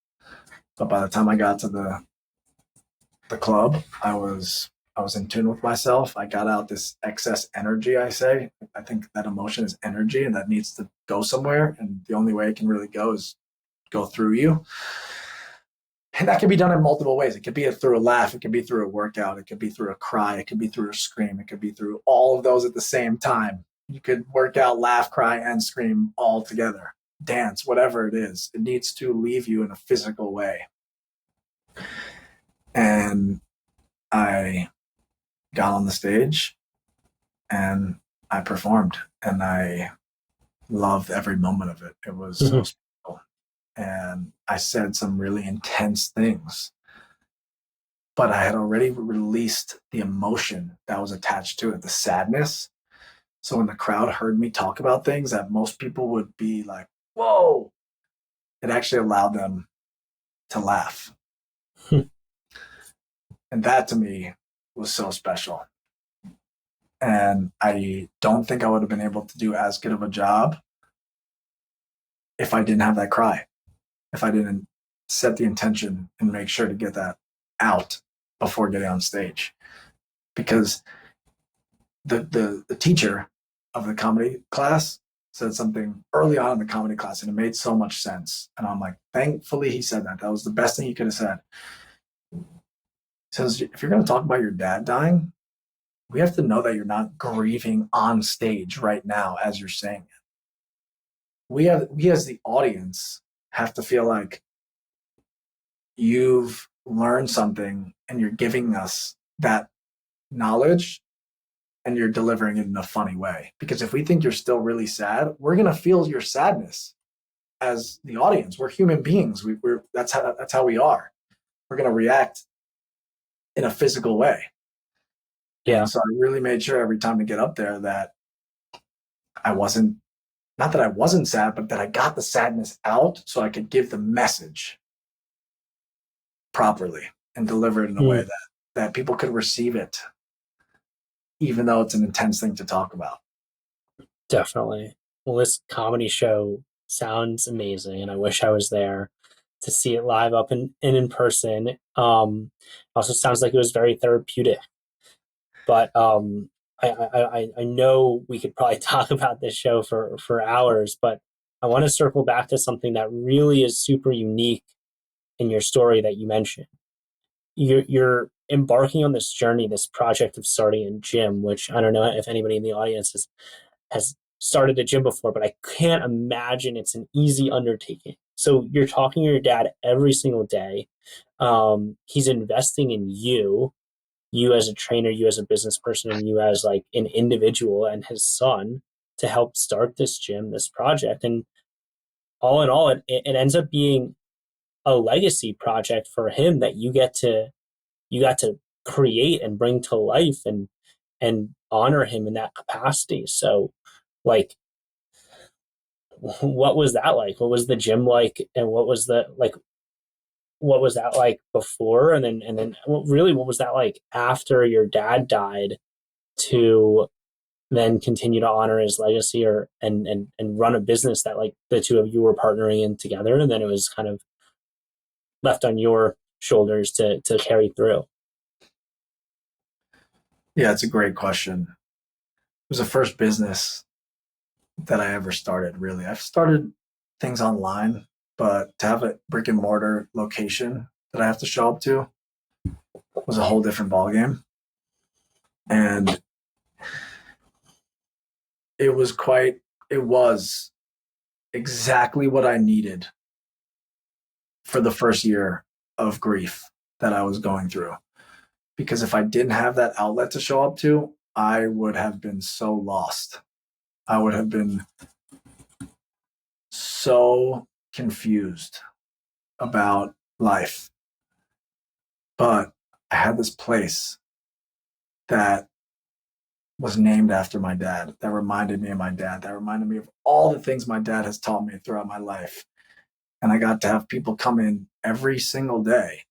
But by the time I got to the club, I was in tune with myself. I got out this excess energy, I say. I think that emotion is energy and that needs to go somewhere. And the only way it can really go is go through you. And that can be done in multiple ways. It could be through a laugh. It could be through a workout. It could be through a cry. It could be through a scream. It could be through all of those at the same time. You could work out, laugh, cry, and scream all together. Dance, whatever it is. It needs to leave you in a physical way. And I got on the stage and I performed, and I loved every moment of it. It was so special. And I said some really intense things, but I had already released the emotion that was attached to it, the sadness. So when the crowd heard me talk about things that most people would be like, whoa, it actually allowed them to laugh. And that to me was so special. And I don't think I would have been able to do as good of a job if I didn't have that cry, if I didn't set the intention and make sure to get that out before getting on stage. Because the teacher of the comedy class said something early on in the comedy class, and it made so much sense. And I'm like, thankfully he said that. That was the best thing he could have said. He says, if you're going to talk about your dad dying, we have to know that you're not grieving on stage right now as you're saying it. We as the audience have to feel like you've learned something and you're giving us that knowledge and you're delivering it in a funny way. Because if we think you're still really sad, we're going to feel your sadness as the audience. We're human beings. That's how we are. We're going to react in a physical way. Yeah. And so I really made sure every time to get up there that I wasn't, not that I wasn't sad, but that I got the sadness out so I could give the message properly and deliver it in a way that people could receive it, even though it's an intense thing to talk about. Definitely. Well, this comedy show sounds amazing, and I wish I was there to see it live up and in person. Also sounds like it was very therapeutic. But I know we could probably talk about this show for hours, but I want to circle back to something that really is super unique in your story that you mentioned. You're embarking on this journey, this project of starting a gym, which I don't know if anybody in the audience has started a gym before, but I can't imagine it's an easy undertaking. So you're talking to your dad every single day. He's investing in you as a trainer, you as a business person, and you as like an individual and his son to help start this gym, this project. And all in all, it ends up being a legacy project for him that you got to create and bring to life and honor him in that capacity. So like, what was that like? What was the gym like? And what was that like before? And then really, what was that like after your dad died to then continue to honor his legacy and run a business that like the two of you were partnering in together, and then it was kind of left on your shoulders to carry through. Yeah, it's a great question. It was the first business that I ever started, really. I've started things online, but to have a brick and mortar location that I have to show up to was a whole different ballgame. And it was exactly what I needed for the first year of grief that I was going through. Because if I didn't have that outlet to show up to, I would have been so lost. I would have been so confused about life. But I had this place that was named after my dad, that reminded me of my dad, that reminded me of all the things my dad has taught me throughout my life. And I got to have people come in every single day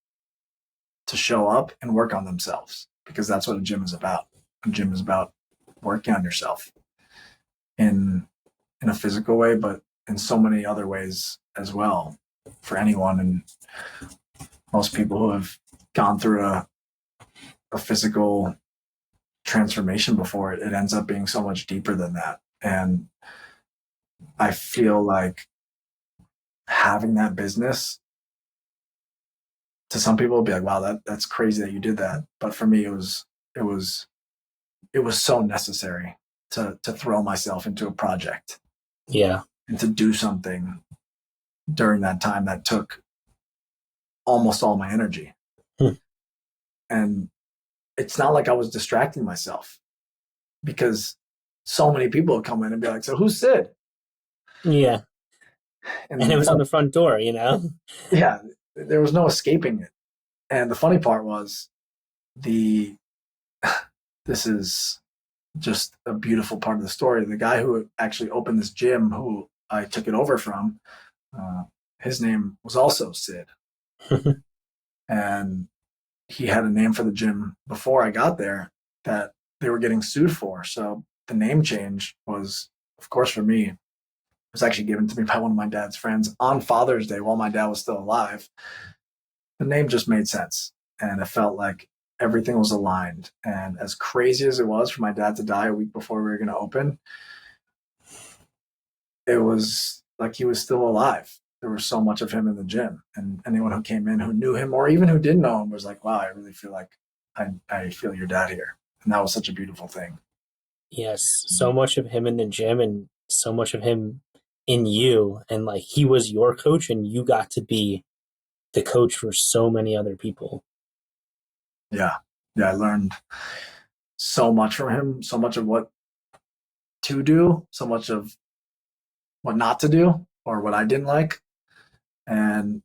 to show up and work on themselves, because that's what a gym is about. A gym is about working on yourself in a physical way, but in so many other ways as well for anyone. And most people who have gone through a physical transformation before, it ends up being so much deeper than that. And I feel like having that business, to some people will be like, wow, that's crazy that you did that. But for me, it was so necessary to throw myself into a project. Yeah. And to do something during that time that took almost all my energy. And it's not like I was distracting myself, because so many people would come in and be like, so who's Sid? Yeah. And it was on the front door, Yeah, there was no escaping it. And the funny part was this is just a beautiful part of the story. The guy who actually opened this gym, who I took it over from, his name was also Sid. And he had a name for the gym before I got there that they were getting sued for. So the name change was, of course, for me, it was actually given to me by one of my dad's friends on Father's Day while my dad was still alive. The name just made sense. And it felt like everything was aligned. And as crazy as it was for my dad to die a week before we were going to open, it was like he was still alive. There was so much of him in the gym, and anyone who came in who knew him or even who didn't know him was like, wow, I really feel like I feel your dad here. And that was such a beautiful thing. Yes. So much of him in the gym and so much of him in you. And like, he was your coach and you got to be the coach for so many other people. Yeah. Yeah. I learned so much from him, so much of what to do, so much of what not to do or what I didn't like, and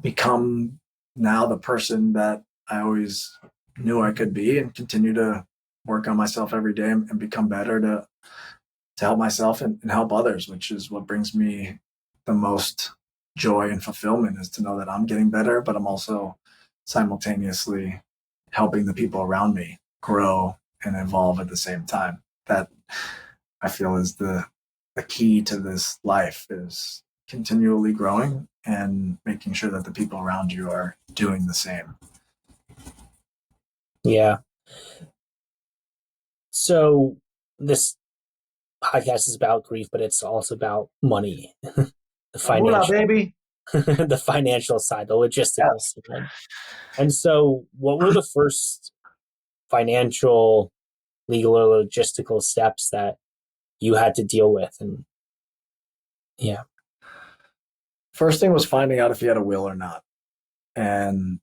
become now the person that I always knew I could be, and continue to work on myself every day and become better to help myself and help others, which is what brings me the most joy and fulfillment, is to know that I'm getting better, but I'm also simultaneously helping the people around me grow and evolve at the same time. That I feel is the key to this life, is continually growing and making sure that the people around you are doing the same. Yeah. So this podcast is about grief, but it's also about money, the Moolah, financial, baby. the financial side, the logistical Yes. side. And so what were the first financial, legal, or logistical steps that you had to deal with? And yeah. First thing was finding out if he had a will or not. And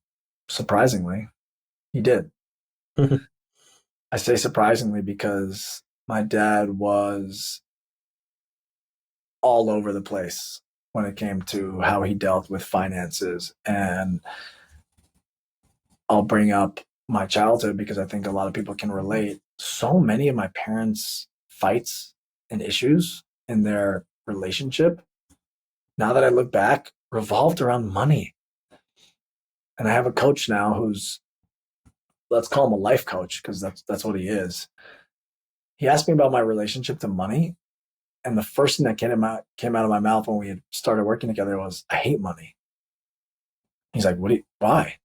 surprisingly, he did. I say surprisingly because my dad was all over the place when it came to how he dealt with finances. And I'll bring up my childhood because I think a lot of people can relate. So many of my parents' fights and issues in their relationship, now that I look back, revolved around money. And I have a coach now who's, let's call him a life coach, because that's what he is. He asked me about my relationship to money, and the first thing that came out of my mouth when we had started working together was, "I hate money." He's like, why?"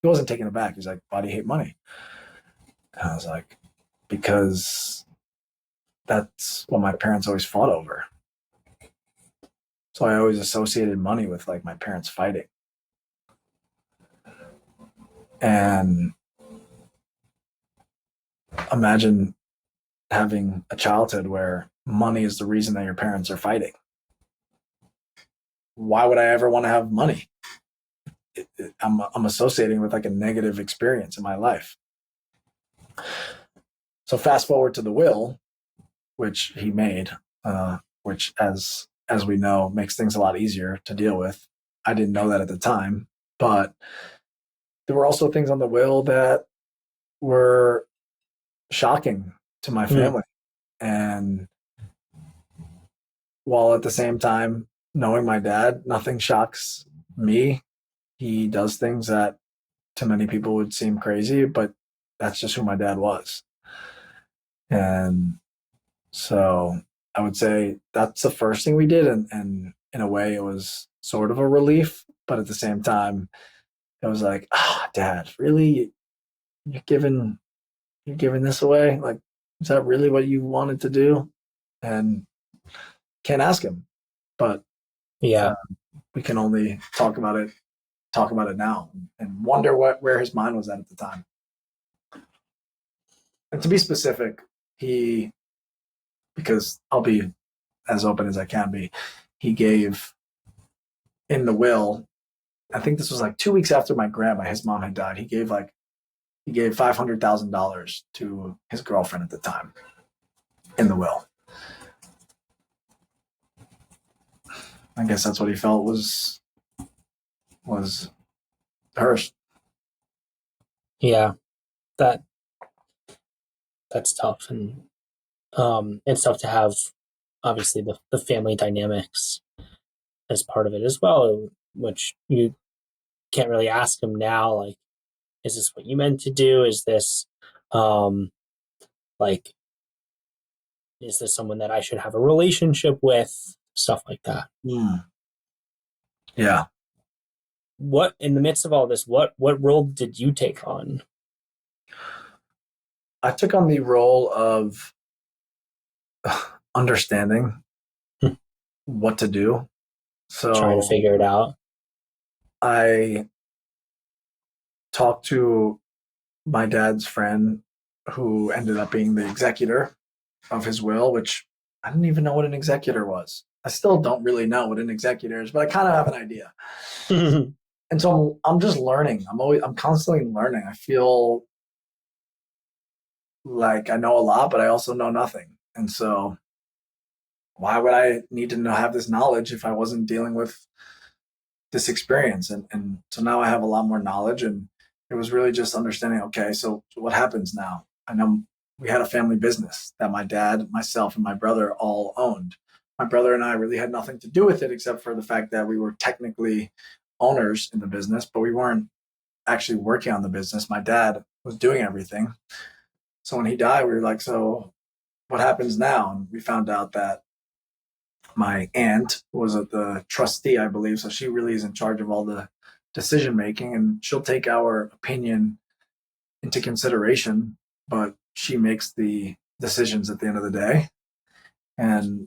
He wasn't taken aback. He's like, "Why do you hate money?" And I was like, "Because that's what my parents always fought over." So I always associated money with like my parents fighting. And imagine having a childhood where money is the reason that your parents are fighting. Why would I ever want to have money? I'm associating with like a negative experience in my life. So fast forward to the will, which he made, which as we know makes things a lot easier to deal with. I didn't know that at the time, but there were also things on the will that were shocking to my family. And while at the same time knowing my dad, nothing shocks me. He does things that to many people would seem crazy, but that's just who my dad was. And so I would say that's the first thing we did. And in a way, it was sort of a relief. But at the same time, it was like, Dad, really? You're giving this away? Like, is that really what you wanted to do? And can't ask him. But Yeah. we can only talk about it now and wonder where his mind was at the time. And to be specific, because I'll be as open as I can be, he gave in the will, I think this was like 2 weeks after his mom had died, he gave $500,000 to his girlfriend at the time in the will. I guess that's what he felt was hers. Yeah. That's tough. And it's tough to have obviously the family dynamics as part of it as well, which you can't really ask him now, like, is this what you meant to do? Is this like, is this someone that I should have a relationship with? Stuff like that. Yeah. What, in the midst of all this, what role did you take on? I took on the role of understanding what to do. So Trying to figure it out. I talked to my dad's friend who ended up being the executor of his will, which I didn't even know what an executor was. I still don't really know what an executor is, but I kind of have an idea. And so I'm just learning. I'm constantly learning. I feel like I know a lot, but I also know nothing. And so why would I need to have this knowledge if I wasn't dealing with this experience? And so now I have a lot more knowledge, and it was really just understanding, okay, so what happens now? I know we had a family business that my dad, myself, and my brother all owned. My brother and I really had nothing to do with it except for the fact that we were technically owners in the business, but we weren't actually working on the business. My dad was doing everything. So when he died, we were like, so what happens now? And we found out that my aunt was the trustee, I believe. So she really is in charge of all the decision making, and she'll take our opinion into consideration, but she makes the decisions at the end of the day. And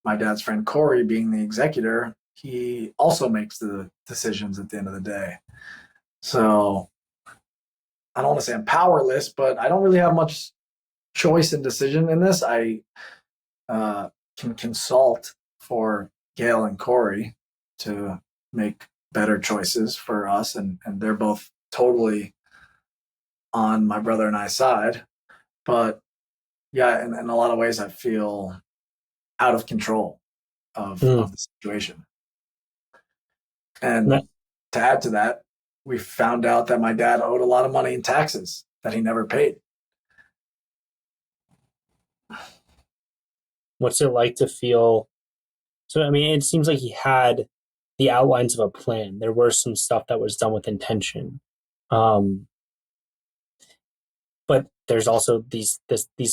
my dad's friend Corey, being the executor, he also makes the decisions at the end of the day. So I don't want to say I'm powerless, but I don't really have much choice and decision in this. I can consult for Gail and Corey to make better choices for us, and they're both totally on my brother and I's side. But yeah, in a lot of ways, I feel out of control of the situation. And to add to that, we found out that my dad owed a lot of money in taxes that he never paid. What's it like to feel? So, I mean, it seems like he had the outlines of a plan. There were some stuff that was done with intention. Um, but there's also these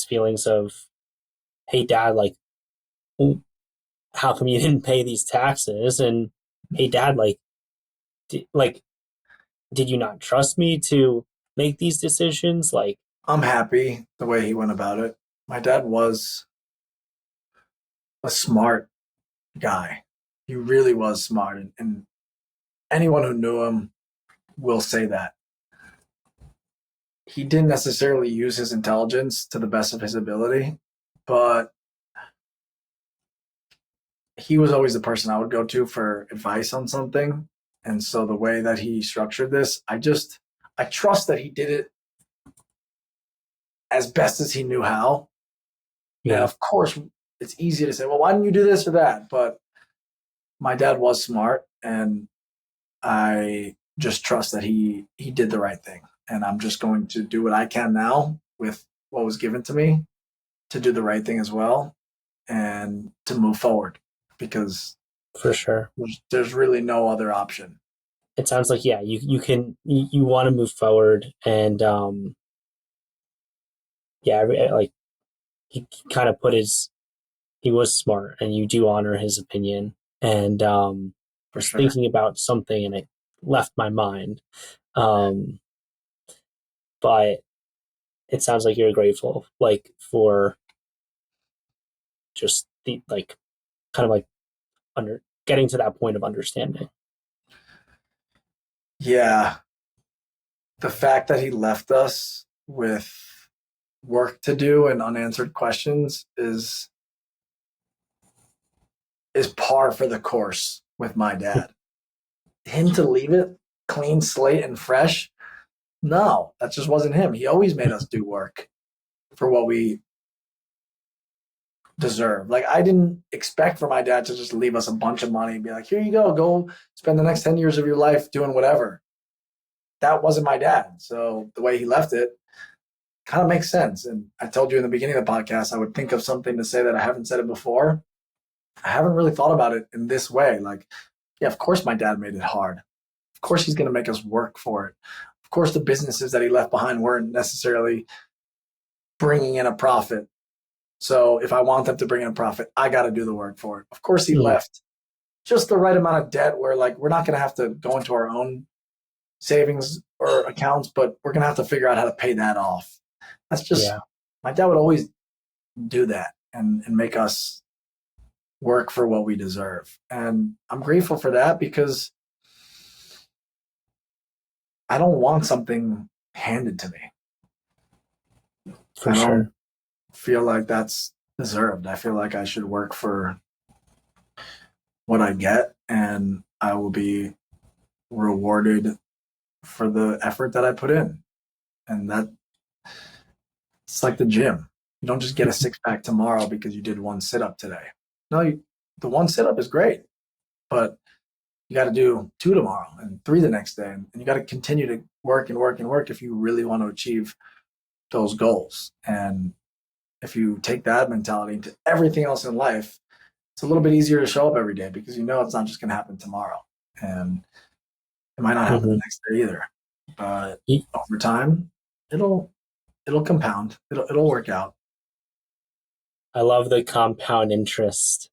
feelings of, hey, dad, like, how come you didn't pay these taxes? And hey, dad, did you not trust me to make these decisions? Like, I'm happy the way he went about it. My dad was a smart guy. He really was smart. And anyone who knew him will say that. He didn't necessarily use his intelligence to the best of his ability, but he was always the person I would go to for advice on something. And so the way that he structured this, I trust that he did it as best as he knew how. Yeah. And of course, it's easy to say, well, why didn't you do this or that? But my dad was smart, and I just trust that he did the right thing. And I'm just going to do what I can now with what was given to me to do the right thing as well and to move forward, because for sure, there's really no other option. It sounds like, yeah, you want to move forward, and yeah, like he kind of he was smart, and you do honor his opinion. And was sure. Thinking about something, and it left my mind. But it sounds like you're grateful, like, for just the, like, kind of like getting to that point of understanding. Yeah. The fact that he left us with work to do and unanswered questions is par for the course with my dad. Him to leave it clean slate and fresh, no, that just wasn't him. He always made us do work for what we deserve. Like, I didn't expect for my dad to just leave us a bunch of money and be like, here you go spend the next 10 years of your life doing whatever. That wasn't my dad. So the way he left it kind of makes sense. And I told you in the beginning of the podcast, I would think of something to say that I haven't said it before. I haven't really thought about it in this way. Like, yeah, of course my dad made it hard. Of course he's going to make us work for it. Of course the businesses that he left behind weren't necessarily bringing in a profit. So if I want them to bring in a profit, I got to do the work for it. Of course he left just the right amount of debt where, like, we're not going to have to go into our own savings or accounts, but we're going to have to figure out how to pay that off. That's just, my dad would always do that and make us work for what we deserve. And I'm grateful for that, because I don't want something handed to me. I don't feel like that's deserved. I feel like I should work for what I get, and I will be rewarded for the effort that I put in. And that, it's like the gym. You don't just get a six pack tomorrow because you did one sit up today. No, the one sit up is great, but you got to do 2 tomorrow and 3 the next day. And you got to continue to work and work and work if you really want to achieve those goals. And if you take that mentality into everything else in life, it's a little bit easier to show up every day, because you know it's not just going to happen tomorrow. And it might not happen the next day either. But over time, it'll compound. It'll work out. I love the compound interest.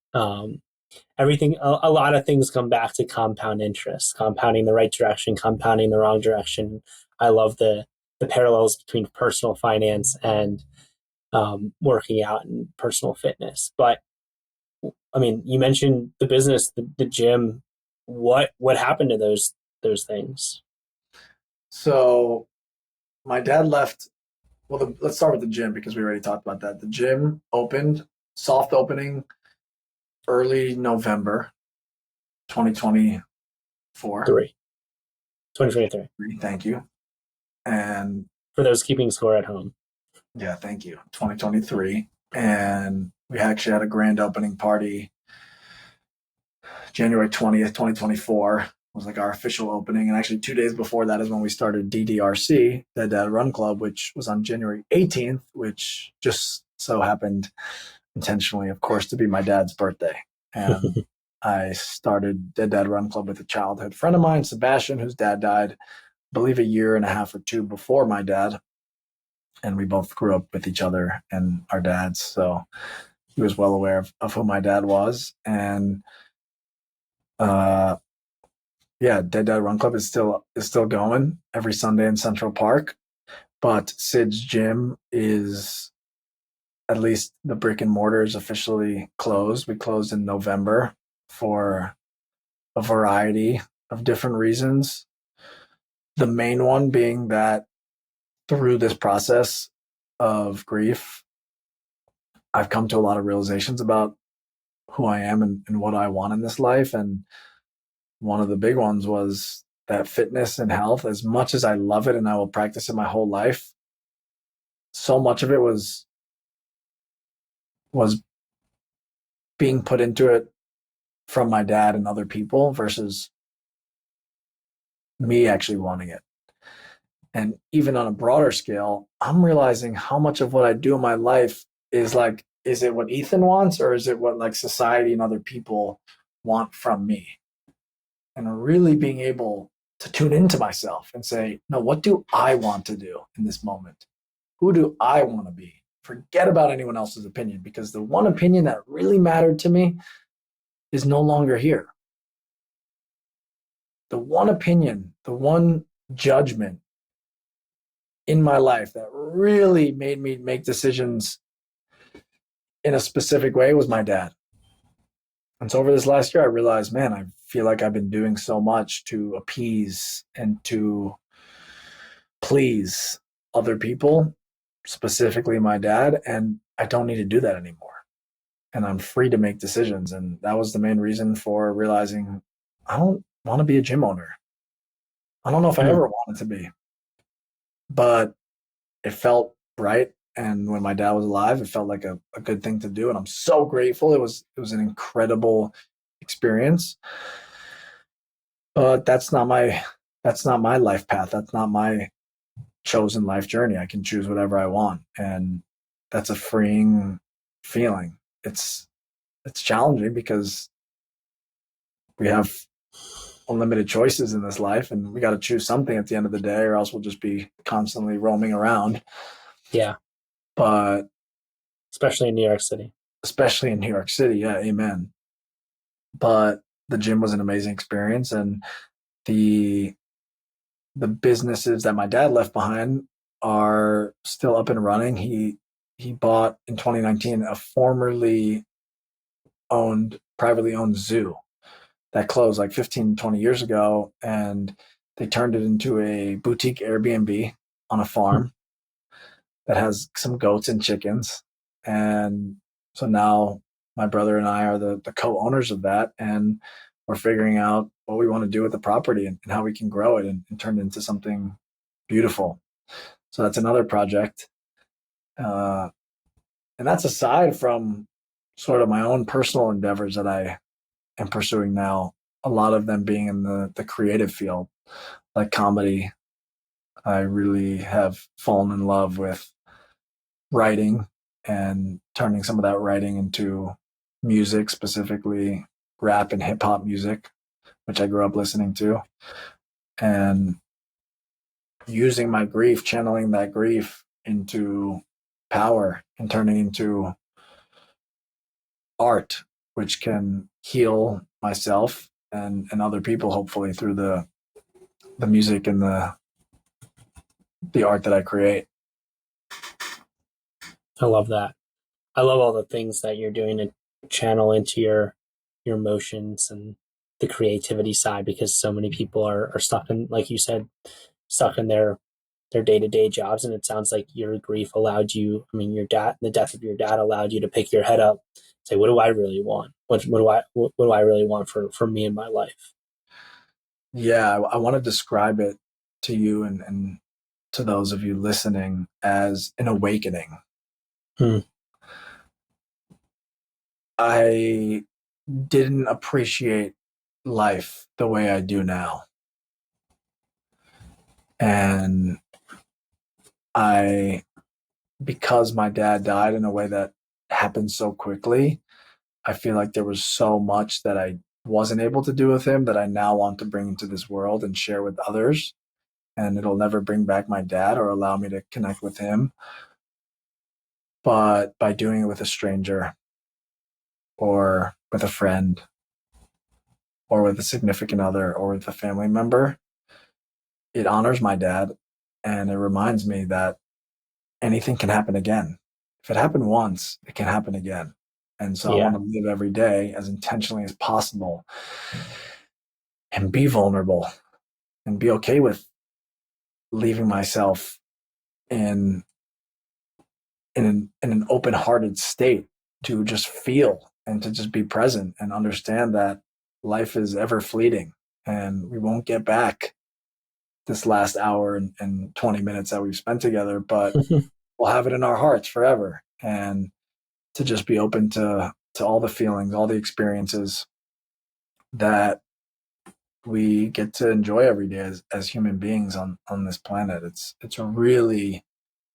Everything, a lot of things come back to compound interest, compounding the right direction, compounding the wrong direction. I love the parallels between personal finance and working out and personal fitness. But I mean, you mentioned the business, the gym. What happened to those things? So my dad left. Well, let's start with the gym, because we already talked about that. The gym opened, soft opening, early November 2024. 2023. Thank you. And for those keeping score at home. Yeah, thank you. 2023. And we actually had a grand opening party January 20th, 2024, was like our official opening. And actually 2 days before that is when we started DDRC, the Dad Run Club, which was on January 18th, which just so happened intentionally, of course, to be my dad's birthday. And I started the Dad Run Club with a childhood friend of mine, Sebastian, whose dad died, I believe, a year and a half or two before my dad. And we both grew up with each other and our dads. So he was well aware of who my dad was. And Dead Dad Run Club is still going every Sunday in Central Park. But Sid's gym is, at least the brick and mortar, is officially closed. We closed in November for a variety of different reasons. The main one being that through this process of grief, I've come to a lot of realizations about who I am and what I want in this life. And one of the big ones was that fitness and health, as much as I love it and I will practice it my whole life, so much of it was being put into it from my dad and other people versus me actually wanting it. And even on a broader scale, I'm realizing how much of what I do in my life is like, is it what Ethan wants, or is it what like society and other people want from me? And really being able to tune into myself and say, no, what do I want to do in this moment? Who do I want to be? Forget about anyone else's opinion, because the one opinion that really mattered to me is no longer here. The one opinion, the one judgment in my life that really made me make decisions in a specific way was my dad. And so over this last year, I realized, man, I feel like I've been doing so much to appease and to please other people, specifically my dad, and I don't need to do that anymore. And I'm free to make decisions. And that was the main reason for realizing I don't want to be a gym owner. I don't know if I ever wanted to be, but it felt right. And when my dad was alive, it felt like a good thing to do. And I'm so grateful. It was an incredible experience. But that's not my life path. That's not my chosen life journey. I can choose whatever I want. And that's a freeing feeling. It's challenging because we have unlimited choices in this life, and we got to choose something at the end of the day, or else we'll just be constantly roaming around. Yeah. But especially in New York City. Yeah, amen. But the gym was an amazing experience, and the businesses that my dad left behind are still up and running. He bought in 2019 a formerly privately owned zoo that closed like 15, 20 years ago, and they turned it into a boutique Airbnb on a farm that has some goats and chickens. And so now my brother and I are the co-owners of that, and we're figuring out what we want to do with the property and how we can grow it and turn it into something beautiful. So that's another project. And that's aside from sort of my own personal endeavors that I am pursuing now, a lot of them being in the creative field, like comedy. I really have fallen in love with writing and turning some of that writing into music, specifically rap and hip hop music, which I grew up listening to, and using my grief, channeling that grief into power and turning into art, which can heal myself and other people, hopefully through the music and the art that I create. I love that. I love all the things that you're doing to channel into your emotions and the creativity side, because so many people are stuck in, like you said, stuck in their day-to-day jobs. And it sounds like your grief allowed you, the death of your dad allowed you to pick your head up, say, what do I really want? What do I really want for me in my life? Yeah, I want to describe it to you and to those of you listening as an awakening. I didn't appreciate life the way I do now. And because my dad died in a way that happened so quickly, I feel like there was so much that I wasn't able to do with him that I now want to bring into this world and share with others. And it'll never bring back my dad or allow me to connect with him. But by doing it with a stranger or with a friend or with a significant other or with a family member, it honors my dad and it reminds me that anything can happen again. If it happened once, it can happen again. And so I Yeah. want to live every day as intentionally as possible and be vulnerable and be okay with leaving myself in an open-hearted state to just feel and to just be present and understand that life is ever fleeting and we won't get back this last hour and 20 minutes that we've spent together, but we'll have it in our hearts forever. And to just be open to all the feelings, all the experiences that we get to enjoy every day as human beings on this planet. It's really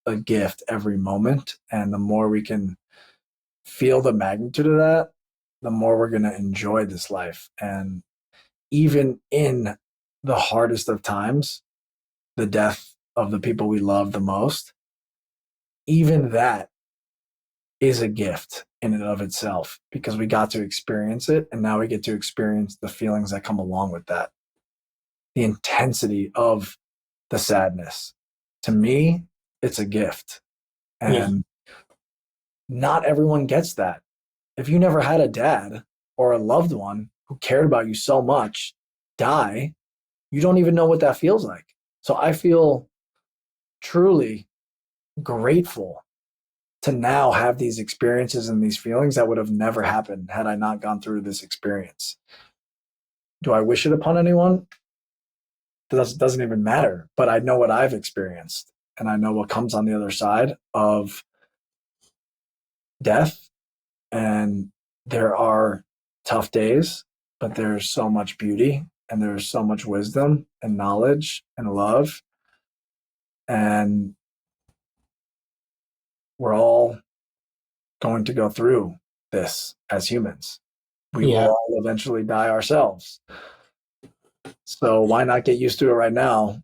a gift every moment. And the more we can feel the magnitude of that, the more we're going to enjoy this life. And even in the hardest of times, the death of the people we love the most, even that is a gift in and of itself because we got to experience it. And now we get to experience the feelings that come along with that. The intensity of the sadness. To me, it's a gift. And not everyone gets that. If you never had a dad or a loved one who cared about you so much die, you don't even know what that feels like. So I feel truly grateful to now have these experiences and these feelings that would have never happened had I not gone through this experience. Do I wish it upon anyone? That doesn't even matter, but I know what I've experienced and I know what comes on the other side of death. And there are tough days, but there's so much beauty and there's so much wisdom and knowledge and love. And we're all going to go through this as humans. We will all eventually die ourselves. So why not get used to it right now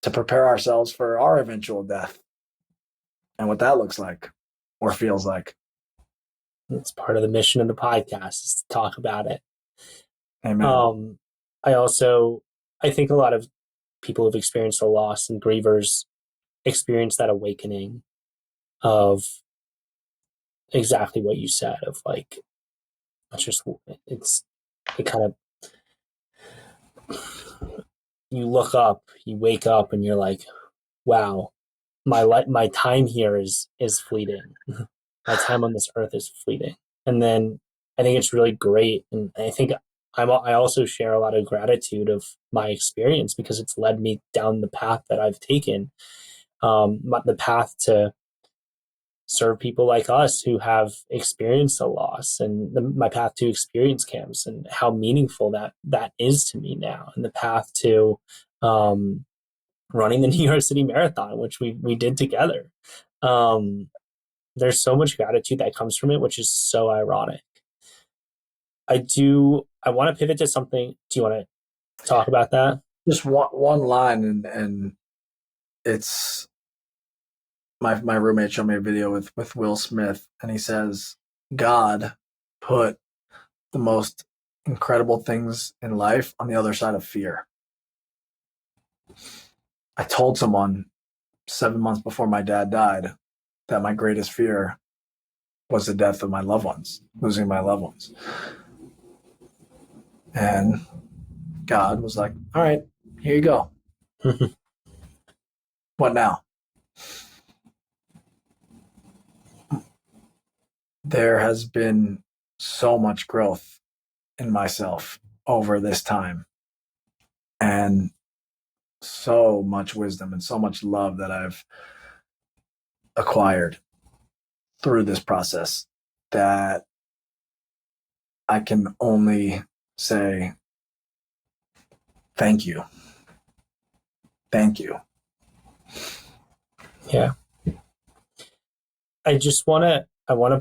to prepare ourselves for our eventual death and what that looks like or feels like. It's part of the mission of the podcast is to talk about it. Amen. I think a lot of people who've experienced a loss and grievers experience that awakening of exactly what you said of like, it kind of, you look up, you wake up and you're like, wow, my time here is fleeting. My time on this earth is fleeting. And then I think it's really great. And I think I also share a lot of gratitude of my experience because it's led me down the path that I've taken, the path to serve people like us who have experienced a loss, and my path to experience camps and how meaningful that is to me now, and the path to running the New York City Marathon, which we did together. There's so much gratitude that comes from it, which is so ironic. I want to pivot to something. Do you want to talk about that? Just one line, and it's my roommate showed me a video with Will Smith, and he says, God put the most incredible things in life on the other side of fear. I told someone 7 months before my dad died that my greatest fear was the death of my loved ones, losing my loved ones. And God was like, all right, here you go. What now? There has been so much growth in myself over this time and so much wisdom and so much love that I've acquired through this process that I can only say, thank you. Thank you. Yeah. I want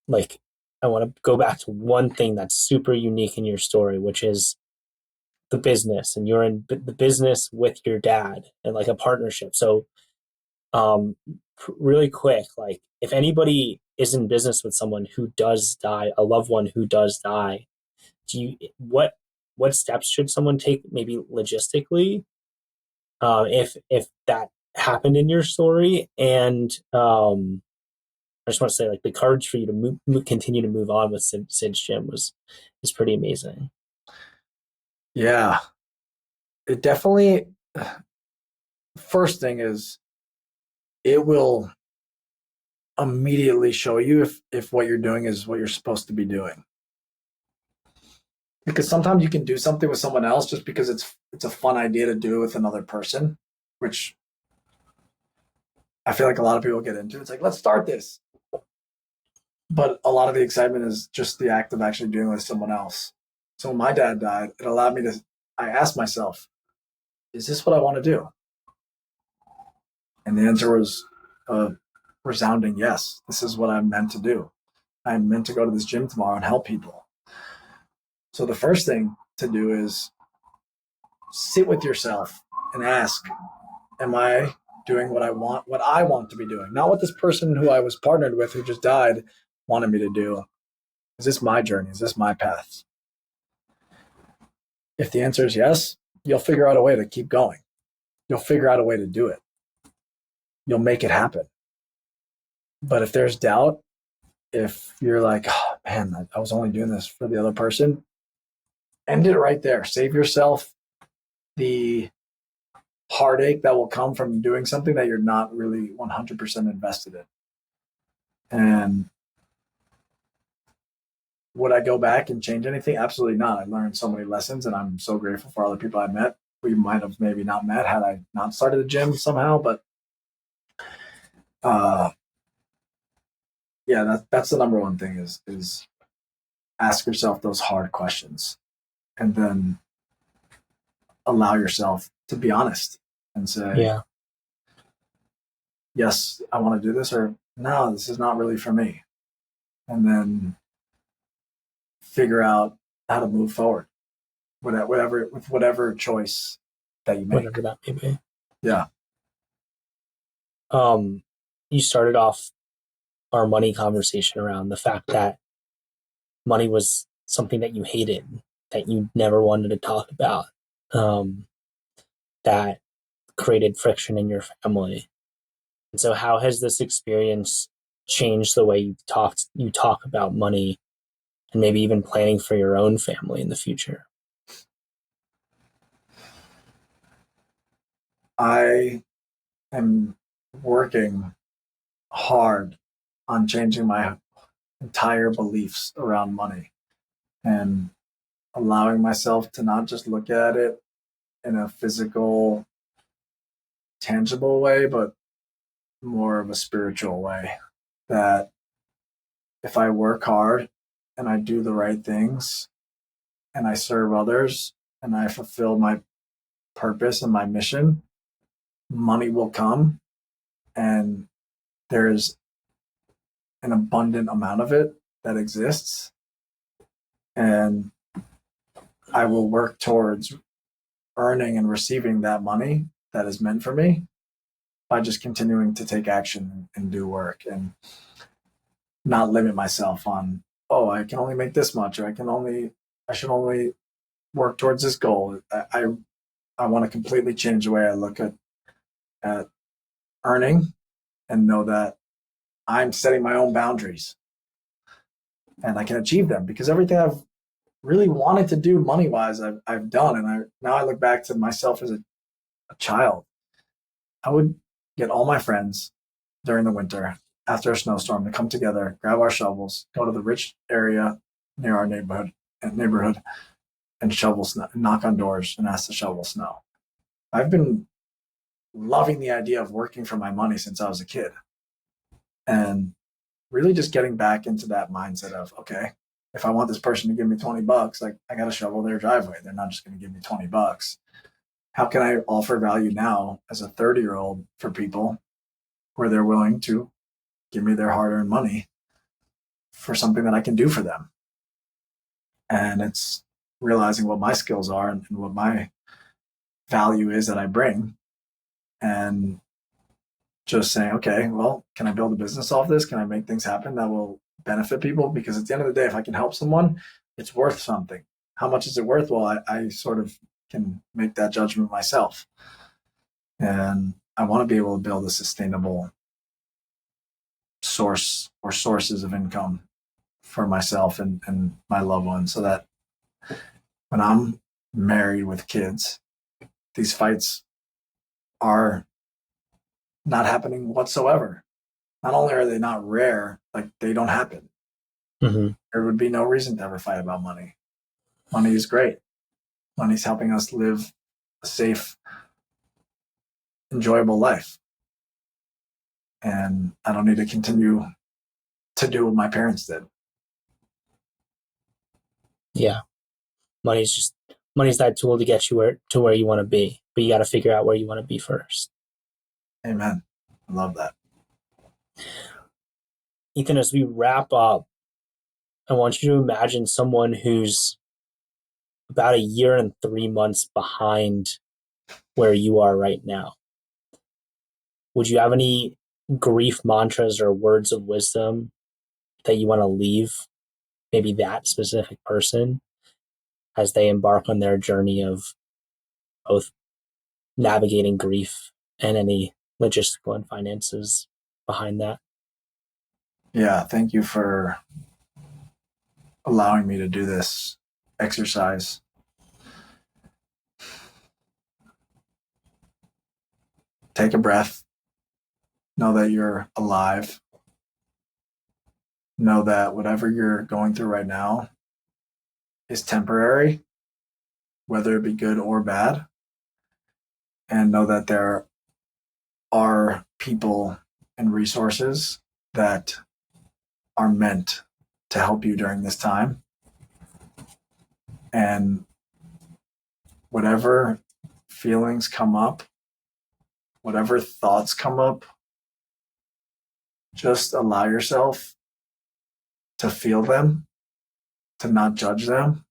to go back to one thing that's super unique in your story, which is the business, and you're in the business with your dad and like a partnership. So, really quick, like if anybody is in business with someone who does die, a loved one who does die, what steps should someone take, maybe logistically, if that happened in your story? And I just want to say, like, the courage for you to continue to move on with Sid's Gym is pretty amazing. Yeah, it definitely, first thing is, it will immediately show you if what you're doing is what you're supposed to be doing. Because sometimes you can do something with someone else just because it's a fun idea to do with another person, which I feel like a lot of people get into. It's like, let's start this. But a lot of the excitement is just the act of actually doing it with someone else. So when my dad died, it allowed me to, I asked myself, is this what I want to do? And the answer was a resounding yes. This is what I'm meant to do. I'm meant to go to this gym tomorrow and help people. So the first thing to do is sit with yourself and ask, am I doing what I want to be doing? Not what this person who I was partnered with, who just died, wanted me to do. Is this my journey? Is this my path? If the answer is yes, you'll figure out a way to keep going. You'll figure out a way to do it. You'll make it happen. But if there's doubt, if you're like, oh, man, I was only doing this for the other person, end it right there. Save yourself the heartache that will come from doing something that you're not really 100% invested in. And would I go back and change anything? Absolutely not. I learned so many lessons, and I'm so grateful for all the people I met. We might have maybe not met had I not started the gym somehow, but yeah, that's the number one thing is ask yourself those hard questions, and then allow yourself to be honest and say, Yeah. yes, I want to do this, or no, this is not really for me. And then figure out how to move forward, with whatever choice that you make. Whatever that may be. Yeah. You started off our money conversation around the fact that money was something that you hated, that you never wanted to talk about, that created friction in your family. And so how has this experience changed the way you talk about money, and maybe even planning for your own family in the future? I am working hard on changing my entire beliefs around money and allowing myself to not just look at it in a physical, tangible way, but more of a spiritual way. That if I work hard and I do the right things and I serve others and I fulfill my purpose and my mission, money will come, and there's an abundant amount of it that exists. And I will work towards earning and receiving that money that is meant for me by just continuing to take action and do work, and not limit myself on, oh, I can only make this much, or I should only work towards this goal. I want to completely change the way I look at earning, and know that I'm setting my own boundaries and I can achieve them, because everything I've really wanted to do money wise, I've done. And now I look back to myself as a child. I would get all my friends during the winter after a snowstorm to come together, grab our shovels, go to the rich area near our neighborhood and shovel snow, knock on doors and ask to shovel snow. I've been loving the idea of working for my money since I was a kid, and really just getting back into that mindset of, okay, if I want this person to give me $20, like I got to shovel their driveway. They're not just going to give me $20. How can I offer value now as a 30-year-old for people where they're willing to give me their hard-earned money for something that I can do for them? And it's realizing what my skills are and what my value is that I bring, and just saying, okay, well, can I build a business off this? Can I make things happen that will benefit people? Because at the end of the day, if I can help someone, it's worth something. How much is it worth? Well, I sort of can make that judgment myself. And I want to be able to build a sustainable source or sources of income for myself and my loved ones, so that when I'm married with kids, these fights are not happening whatsoever. Not only are they not rare, like they don't happen. Mm-hmm. There would be no reason to ever fight about money. Money is great. Money's helping us live a safe, enjoyable life. And I don't need to continue to do what my parents did. Yeah. Money's that tool to get you where you want to be, but you got to figure out where you want to be first. Amen. I love that. Ethan, as we wrap up, I want you to imagine someone who's about a year and 3 months behind where you are right now. Would you have any grief mantras or words of wisdom that you want to leave maybe that specific person as they embark on their journey of both navigating grief and any logistical and finances behind that? Yeah, thank you for allowing me to do this exercise. Take a breath. Know that you're alive. Know that whatever you're going through right now is temporary, whether it be good or bad. And know that there are people and resources that are meant to help you during this time. And whatever feelings come up, whatever thoughts come up, just allow yourself to feel them, to not judge them,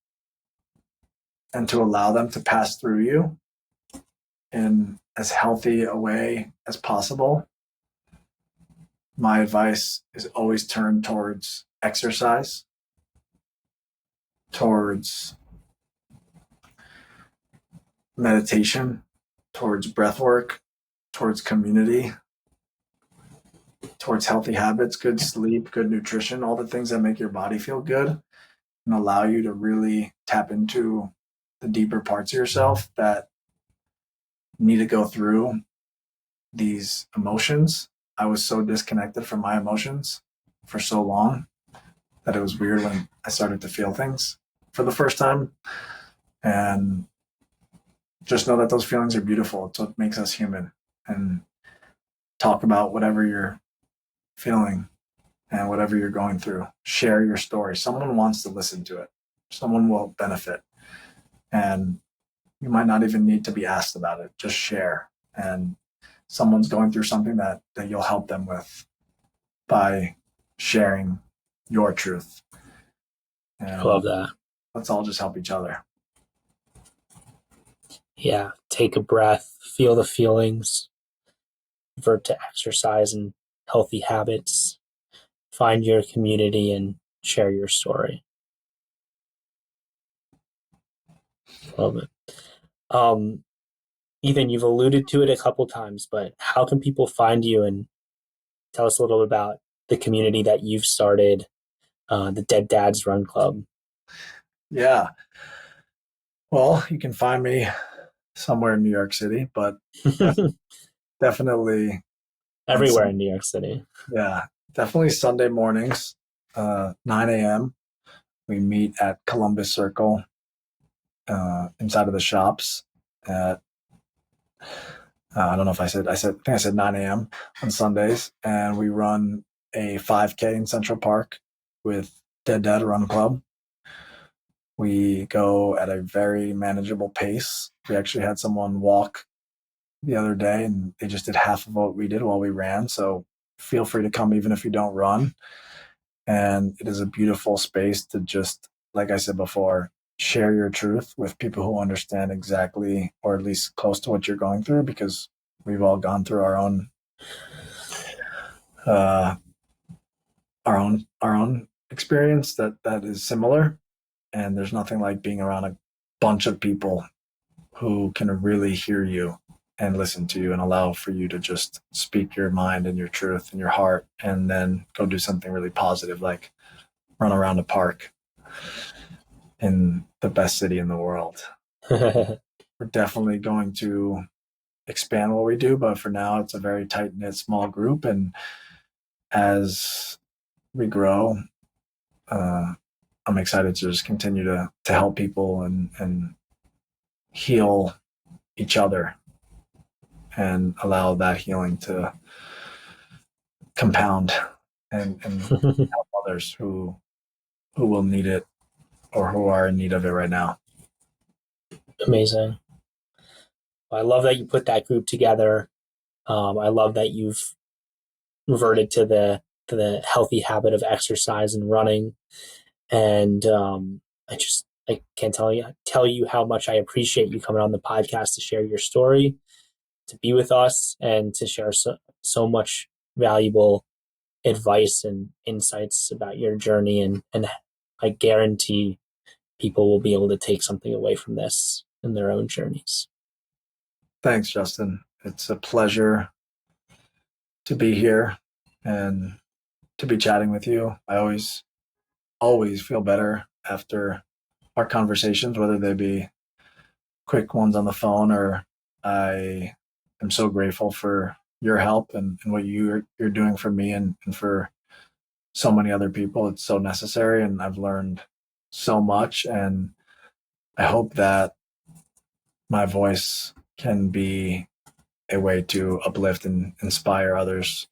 and to allow them to pass through you in as healthy a way as possible. My advice is always turn towards exercise, towards meditation, towards breath work, towards community, towards healthy habits, good sleep, good nutrition, all the things that make your body feel good and allow you to really tap into the deeper parts of yourself that need to go through these emotions. I was so disconnected from my emotions for so long that it was weird when I started to feel things for the first time. And just know that those feelings are beautiful. It's what makes us human. And talk about whatever you're feeling and whatever you're going through. Share your story. Someone wants to listen to it. Someone will benefit. And you might not even need to be asked about it. Just share. And someone's going through something that you'll help them with by sharing your truth. And I love that. Let's all just help each other. Yeah. Take a breath, feel the feelings, revert to exercise and healthy habits, find your community and share your story. Love it. Ethan, you've alluded to it a couple times, but how can people find you, and tell us a little bit about the community that you've started, the Dead Dads Run Club? Yeah. Well, you can find me somewhere in New York City, but definitely everywhere in New York City. Yeah, definitely Sunday mornings, 9 a.m. We meet at Columbus Circle inside of the shops at I don't know if I think I said 9 a.m. on Sundays, and we run a 5K in Central Park with Dead Dad Run Club. We go at a very manageable pace. We actually had someone walk the other day and they just did half of what we did while we ran. So feel free to come even if you don't run. And it is a beautiful space to just, like I said before, share your truth with people who understand exactly, or at least close to what you're going through, because we've all gone through uh, our own experience that is similar. And there's nothing like being around a bunch of people who can really hear you and listen to you and allow for you to just speak your mind and your truth and your heart, and then go do something really positive, like run around a park in the best city in the world. We're definitely going to expand what we do, but for now it's a very tight-knit small group. And as we grow, I'm excited to just continue to help people and heal each other and allow that healing to compound and help others who will need it or who are in need of it right now. Amazing. I love that you put that group together. I love that you've reverted to the healthy habit of exercise and running. And I can't tell you how much I appreciate you coming on the podcast to share your story, to be with us, and to share so much valuable advice and insights about your journey. And I guarantee people will be able to take something away from this in their own journeys. Thanks, Justin. It's a pleasure to be here and to be chatting with you. I always feel better after our conversations, whether they be quick ones on the phone, or I am so grateful for your help and what you're doing for me and for so many other people. It's so necessary, and I've learned so much, and I hope that my voice can be a way to uplift and inspire others.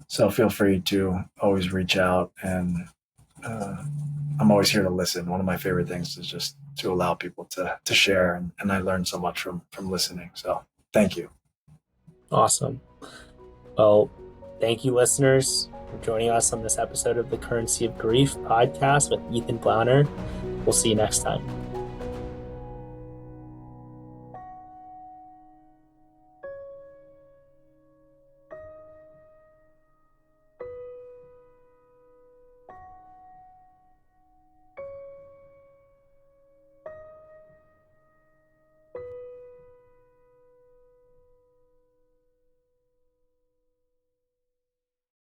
So feel free to always reach out, and I'm always here to listen. One of my favorite things is just to allow people to share, and I learned so much from listening. So thank you. Awesome. Well, thank you, listeners, for joining us on this episode of the Currency of Grief podcast with Ethan Blauner. We'll see you next time.